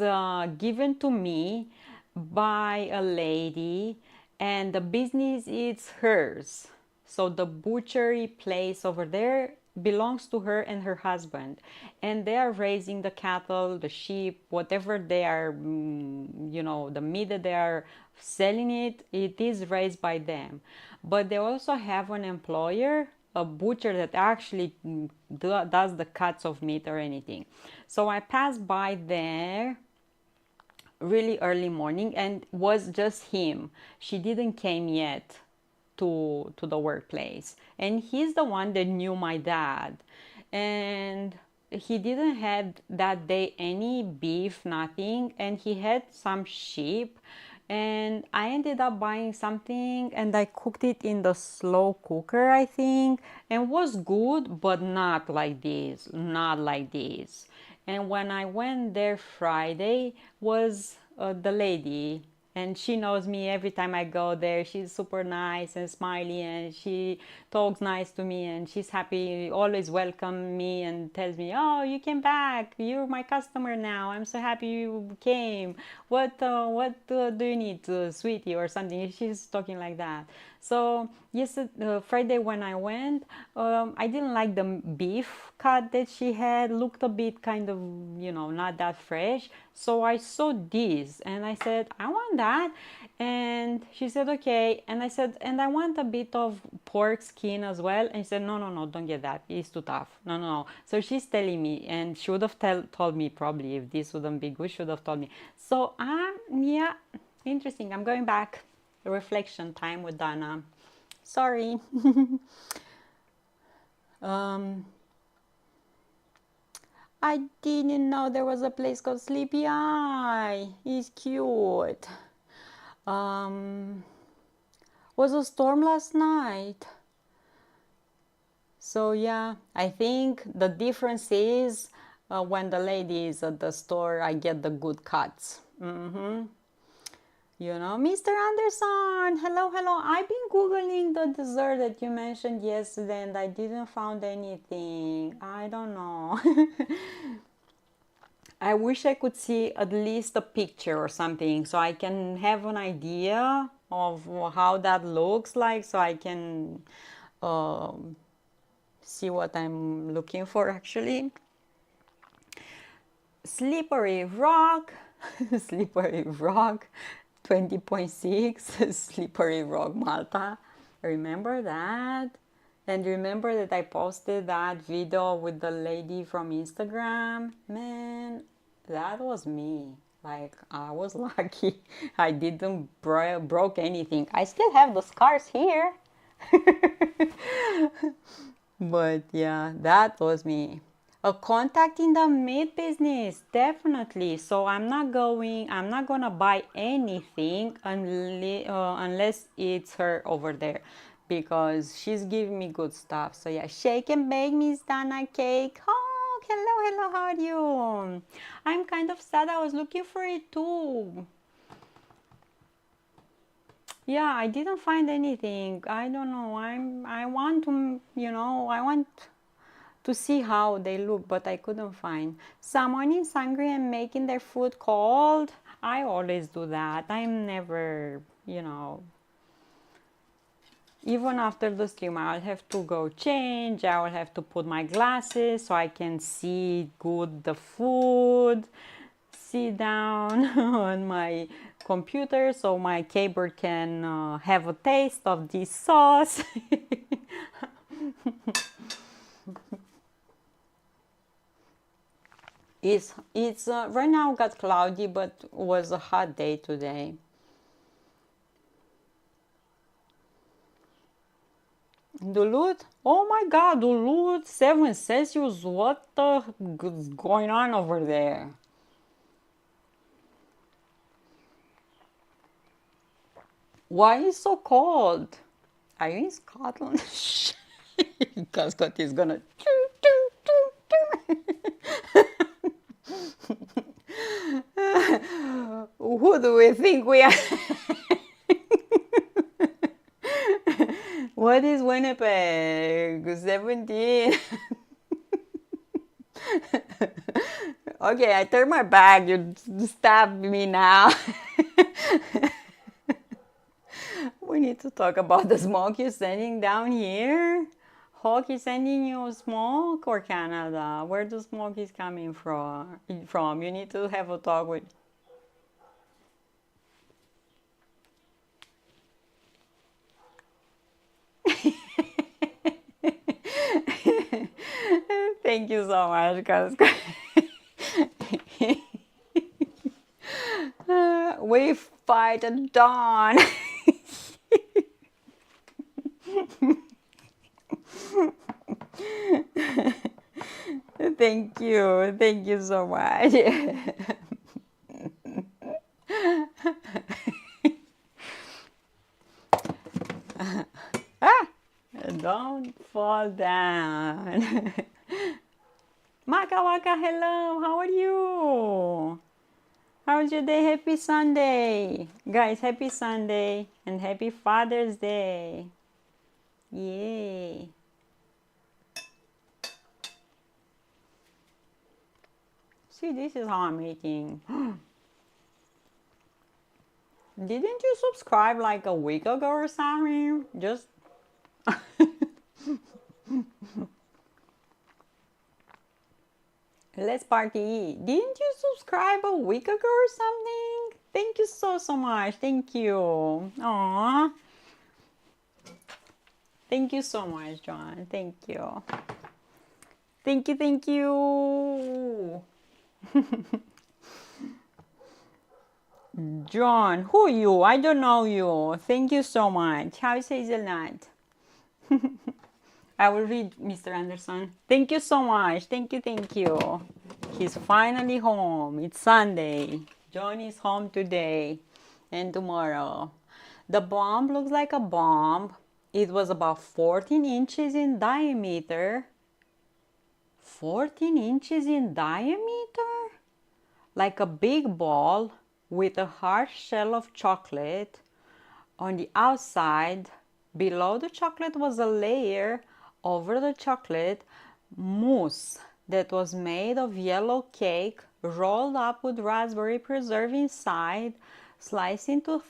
given to me by a lady, and the business is hers. So the butchery place over there belongs to her and her husband, and they are raising the cattle, the sheep, whatever they are, the meat that they are selling, it is raised by them. But they also have an employer, a butcher that actually does the cuts of meat or anything. So I passed by there really early morning, and was just him. She didn't came yet to the workplace, and he's the one that knew my dad. And he didn't have that day any beef, nothing, and he had some sheep. And I ended up buying something, and I cooked it in the slow cooker, I think, and was good, but not like this, not like this. And when I went there Friday, was the lady, and she knows me. Every time I go there, she's super nice and smiley, and she talks nice to me, and she's happy, always welcome me and tells me, oh, you came back, you're my customer now, I'm so happy you came. What do you need, sweetie, or something? She's talking like that. So Friday when I went, I didn't like the beef cut that she had. Looked a bit kind of, not that fresh. So I saw this, and I said, I want that. And she said, okay. And I said, and I want a bit of pork skin as well. And she said, no, don't get that, it's too tough. No. So she's telling me, and she would have told me probably, if this wouldn't be good, she would have told me. So yeah, interesting. I'm going back. Reflection time with Dana. Sorry. I didn't know there was a place called Sleepy Eye. It's cute. Was a storm last night. So yeah, I think the difference is when the lady is at the store, I get the good cuts. Mr. Anderson, hello. I've been Googling the dessert that you mentioned yesterday, and I didn't find anything. I don't know. I wish I could see at least a picture or something, so I can have an idea of how that looks like, so I can see what I'm looking for actually. Slippery Rock, Slippery Rock. 20.6 Slippery Rock Malta. Remember that? And remember that I posted that video with the lady from Instagram? Man, that was me. Like, I was lucky. I didn't broke anything. I still have the scars here. But yeah, that was me. A contact in the meat business, definitely. So I'm not gonna buy anything unless it's her over there, because she's giving me good stuff. So yeah, shake and bake, Miss Dana Cake. Oh, hello, how are you? I'm kind of sad. I was looking for it too. Yeah, I didn't find anything. I don't know. I want to see how they look, but I couldn't find. Someone is hungry and making their food cold. I always do that. I'm never, even after the stream, I'll have to go change. I will have to put my glasses so I can see good the food. Sit down on my computer so my keyboard can have a taste of this sauce. It's right now got cloudy, but was a hot day today. Duluth? Oh my God, Duluth, 7 Celsius. What the is going on over there? Why is so cold? Are you in Scotland? Because Scott is gonna. Who do we think we are? What is Winnipeg? 17. Okay, I turn my back. You stab me now. We need to talk about the smoke you're sending down here. Hawk is sending you smoke, or Canada? Where the smoke is coming from? You need to have a talk with. Thank you so much, guys. We fight at dawn. Thank you so much. Don't fall down. Maka Waka, hello, how are you? How's your day? Happy Sunday. Guys, happy Sunday and happy Father's Day. Yay. See, this is how I'm eating. Didn't you subscribe like a week ago or something? Just let's party. Didn't you subscribe a week ago or something? Thank you so much. Thank you. Aww. Thank you so much, John. Thank you. Thank you. John, who are you? I don't know you. Thank you so much. How is Hazelnut? I will read, Mr. Anderson. Thank you so much. Thank you. He's finally home. It's Sunday. John is home today and tomorrow. The bomb looks like a bomb. It was about 14 inches in diameter. 14 inches in diameter? Like a big ball with a hard shell of chocolate. On the outside, below the chocolate was a layer over the chocolate mousse that was made of yellow cake rolled up with raspberry preserve inside, sliced into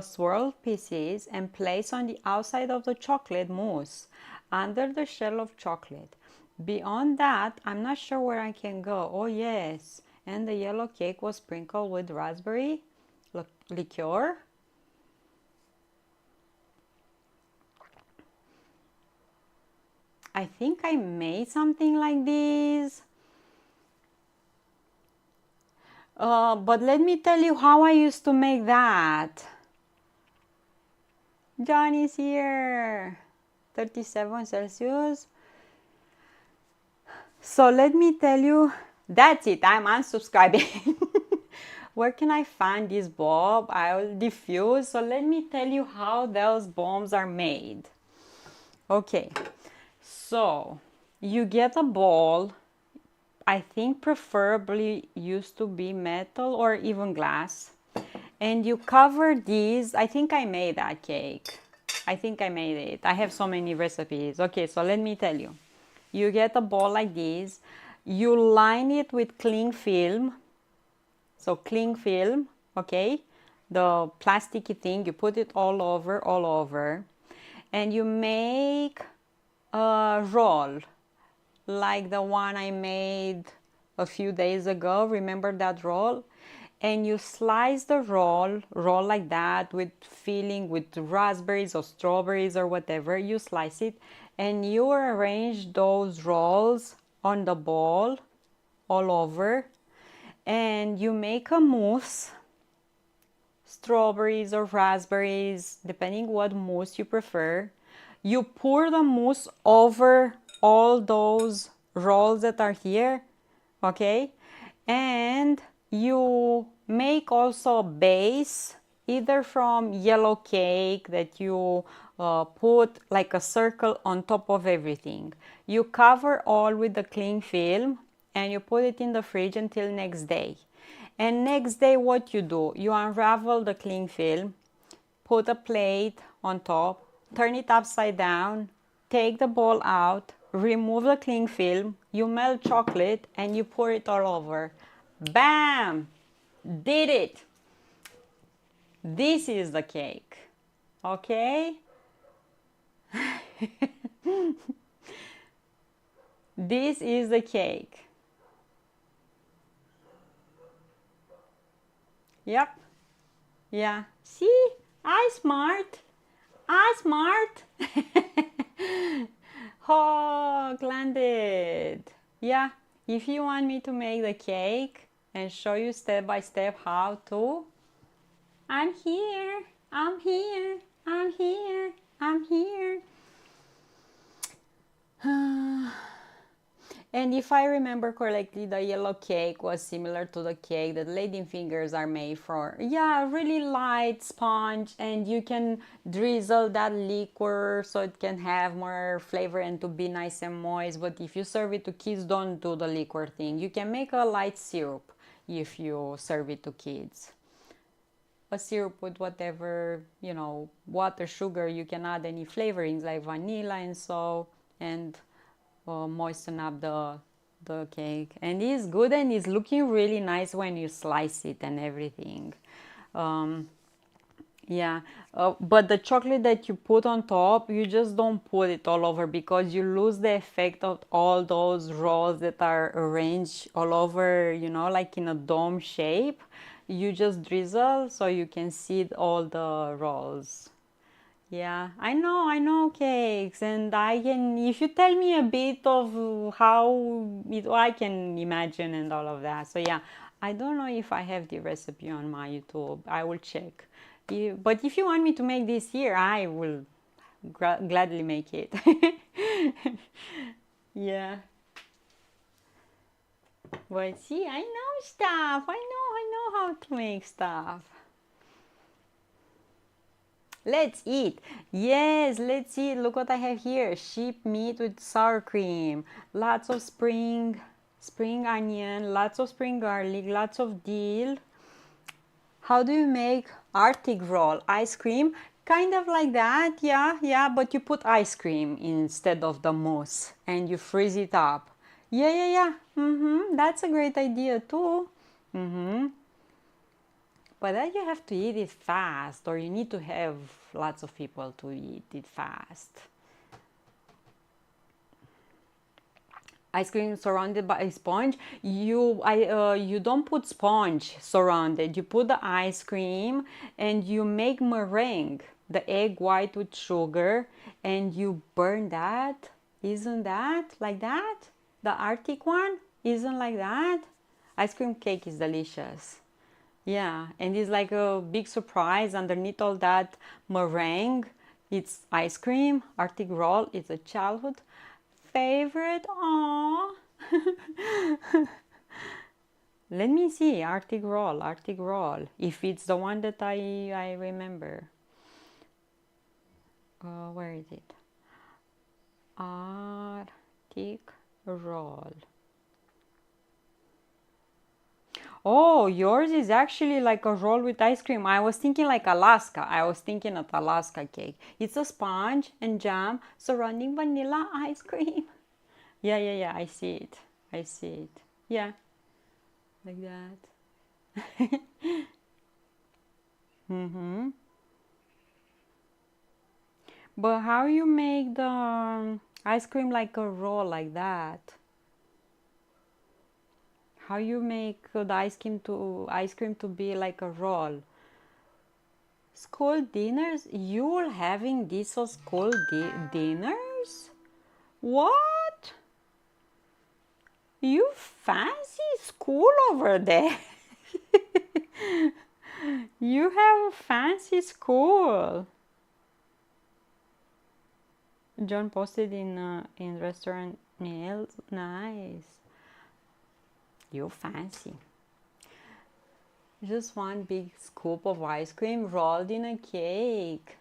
swirled pieces and placed on the outside of the chocolate mousse under the shell of chocolate. Beyond that, I'm not sure where I can go. Oh yes, and the yellow cake was sprinkled with raspberry liqueur. I think I made something like this. But let me tell you how I used to make that. John is here. 37 Celsius. So let me tell you, that's it. I'm unsubscribing. Where can I find this bulb? I will diffuse. So let me tell you how those bombs are made. Okay. So you get a bowl, I think preferably used to be metal or even glass, and you cover these. I think I made that cake. I think I made it. I have so many recipes. Okay, so let me tell you. You get a bowl like this. You line it with cling film. So cling film, okay? The plasticky thing, you put it all over. And you make a roll like the one I made a few days ago. Remember that roll? And you slice the roll like that with filling with raspberries or strawberries or whatever. You slice it and you arrange those rolls on the bowl all over, and you make a mousse, strawberries or raspberries, depending what mousse you prefer. You pour the mousse over all those rolls that are here, okay? And you make also a base, either from yellow cake that you put like a circle on top of everything. You cover all with the cling film and you put it in the fridge until next day. And next day what you do, you unravel the cling film, put a plate on top, turn it upside down, take the bowl out, remove the cling film, you melt chocolate and you pour it all over. Bam! Did it! This is the cake, okay? This is the cake. Yep. Yeah. See? I smart. I smart. Oh, landed. Yeah. If you want me to make the cake and show you step by step how to, I'm here. I'm here. I'm here. I'm here. And if I remember correctly, the yellow cake was similar to the cake that ladyfingers are made for. Yeah, really light sponge, and you can drizzle that liquor so it can have more flavor and to be nice and moist. But if you serve it to kids, don't do the liquor thing. You can make a light syrup if you serve it to kids. A syrup with whatever, you know, water, sugar, you can add any flavorings like vanilla and so, and moisten up the cake, and it's good and it's looking really nice when you slice it and everything. Yeah, but the chocolate that you put on top, you just don't put it all over because you lose the effect of all those rolls that are arranged all over, you know, like in a dome shape. You just drizzle so you can see all the rolls. Yeah, I know cakes, and I can, if you tell me a bit of how it, I can imagine and all of that. So yeah, I don't know if I have the recipe on my YouTube. I will check. But if you want me to make this here, I will gladly make it. Yeah. But see, I know stuff. I know how to make stuff. Let's eat. Yes, let's eat. Look what I have here. Sheep meat with sour cream. Lots of spring onion, lots of spring garlic, lots of dill. How do you make Arctic roll? Ice cream? Kind of like that, yeah, but you put ice cream instead of the mousse and you freeze it up. Yeah. That's a great idea too. But then you have to eat it fast, or you need to have lots of people to eat it fast. Ice cream surrounded by a sponge. You don't put sponge surrounded. You put the ice cream and you make meringue, the egg white with sugar, and you burn that. Isn't that like that? The Arctic one isn't like that. Ice cream cake is delicious. Yeah, and it's like a big surprise underneath all that meringue. It's ice cream, Arctic roll. It's a childhood favorite. Aww. Let me see, Arctic roll. If it's the one that I remember. Where is it? Arctic roll. Oh, yours is actually like a roll with ice cream. I was thinking like Alaska. I was thinking of Alaska cake. It's a sponge and jam surrounding vanilla ice cream. Yeah. I see it. Yeah, like that. But how you make the ice cream like a roll like that? How you make the ice cream to be like a roll? School dinners? You're having this for school dinners? What? You fancy school over there. You have a fancy school. John posted in restaurant meals. Nice. You fancy. Just one big scoop of ice cream rolled in a cake.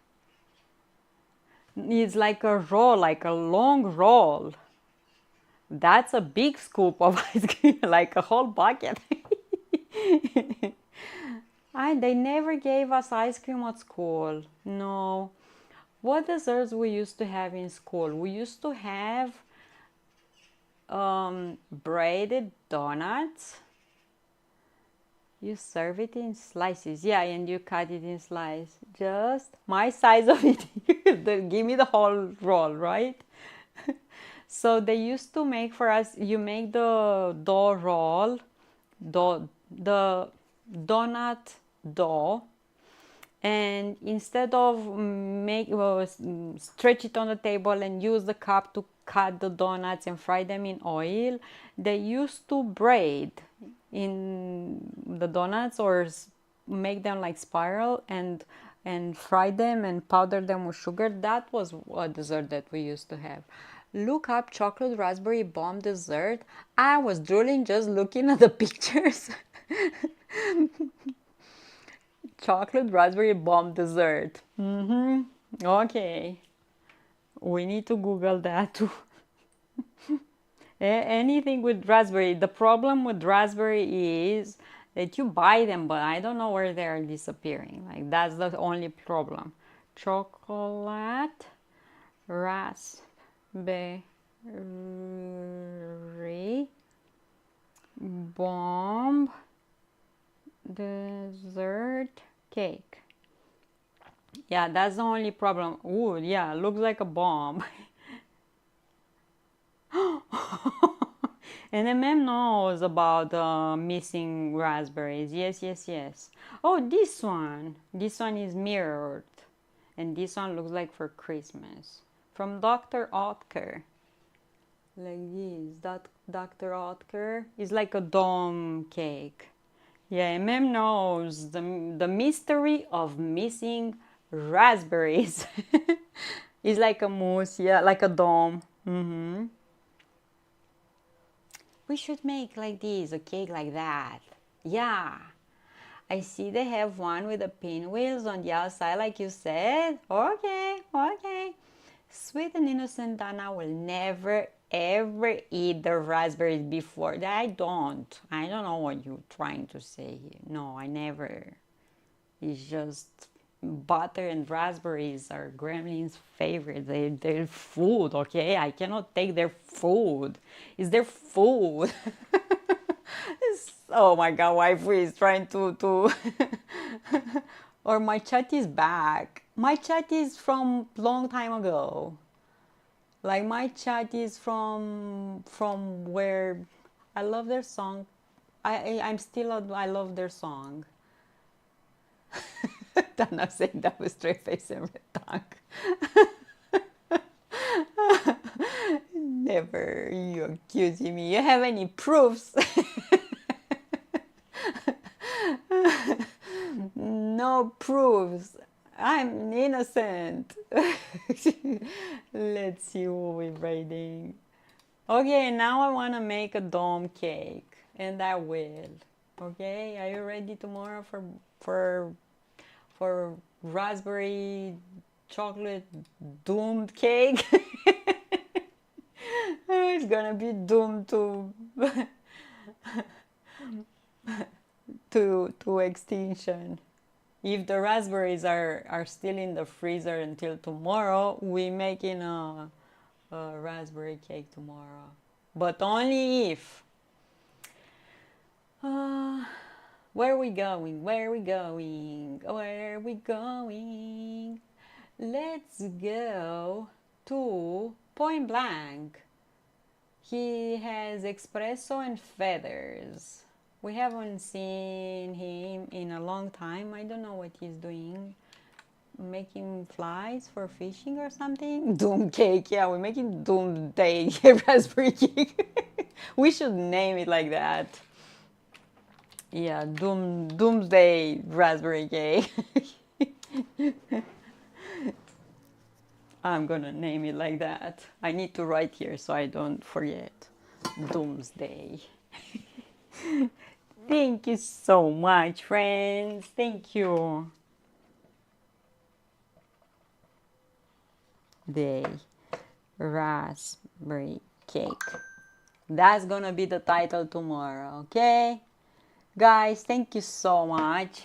It's like a roll, like a long roll. That's a big scoop of ice cream, like a whole bucket. They never gave us ice cream at school. No. What desserts we used to have in school? We used to have braided donuts. You serve it in slices. Yeah, and you cut it in slices. Just my size of it. Give me the whole roll, right? So they used to make for us, you make the dough roll, the donut dough, and instead of stretch it on the table and use the cup to cut the donuts and fry them in oil, they used to braid in the donuts or make them like spiral and fry them and powder them with sugar. That was a dessert that we used to have. Look up chocolate raspberry bomb dessert. I was drooling just looking at the pictures. Chocolate raspberry bomb dessert. Okay. We need to Google that too. Anything with raspberry. The problem with raspberry is that you buy them, but I don't know where they're disappearing. Like, that's the only problem. Chocolate raspberry bomb dessert cake. Yeah, that's the only problem. Ooh, yeah, looks like a bomb. And MM knows about missing raspberries. Yes, yes, yes. Oh, this one. This one is mirrored. And this one looks like for Christmas. From Dr. Oetker. Like this. Dr. Oetker is like a dome cake. Yeah, MM knows the mystery of missing raspberries. It's like a mousse, yeah, like a dome. We should make like this, a cake like that. Yeah. I see they have one with the pinwheels on the outside, like you said. Okay, okay. Sweet and innocent Dana will never ever eat the raspberries before. I don't know what you're trying to say here. No, I never. It's just butter and raspberries are Gremlin's favorite. They're food, okay? I cannot take their food. It's their food. Oh my god, waifu is trying to or my chat is back. My chat is from long time ago. Like my chat is from where I love their song. I love their song. Dana saying that with straight face and red tongue. Never. You accusing me. You have any proofs? No proofs. I'm innocent. Let's see what we're writing. Okay, now I want to make a dome cake, and I will. Okay, are you ready tomorrow for raspberry chocolate doomed cake? It's gonna be doomed to extinction. If the raspberries are still in the freezer until tomorrow, we're making a raspberry cake tomorrow. But only if. Where are we going? Where are we going? Where are we going? Let's go to Point Blank. He has espresso and feathers. We haven't seen him in a long time. I don't know what he's doing. Making flies for fishing or something? Doom cake. Yeah, we're making doom day raspberry cake. We should name it like that. Yeah, Doomsday Raspberry Cake. I'm gonna name it like that. I need to write here so I don't forget. Doomsday. Thank you so much, friends. Thank you. Day Raspberry Cake. That's gonna be the title tomorrow, okay? Guys, thank you so much.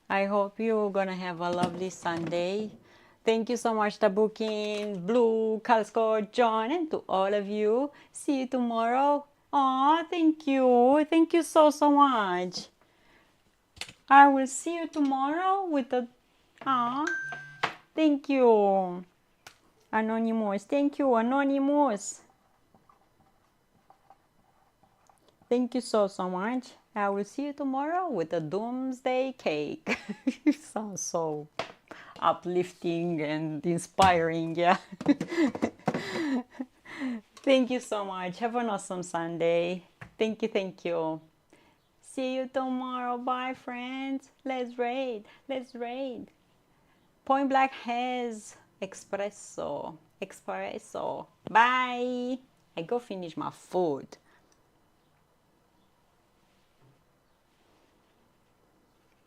I hope you're gonna have a lovely Sunday. Thank you so much, Tabukin, Blue, Calsco, John, and to all of you. See you tomorrow. Aw, thank you. Thank you so, so much. I will see you tomorrow with the... Aw, thank you. Anonymous. Thank you, Anonymous. Thank you so, so much. I will see you tomorrow with a doomsday cake. It sounds so uplifting and inspiring, yeah. Thank you so much. Have an awesome Sunday. Thank you, thank you. See you tomorrow. Bye, friends. Let's raid. Let's raid. Point Black has espresso. Espresso. Bye. I go finish my food.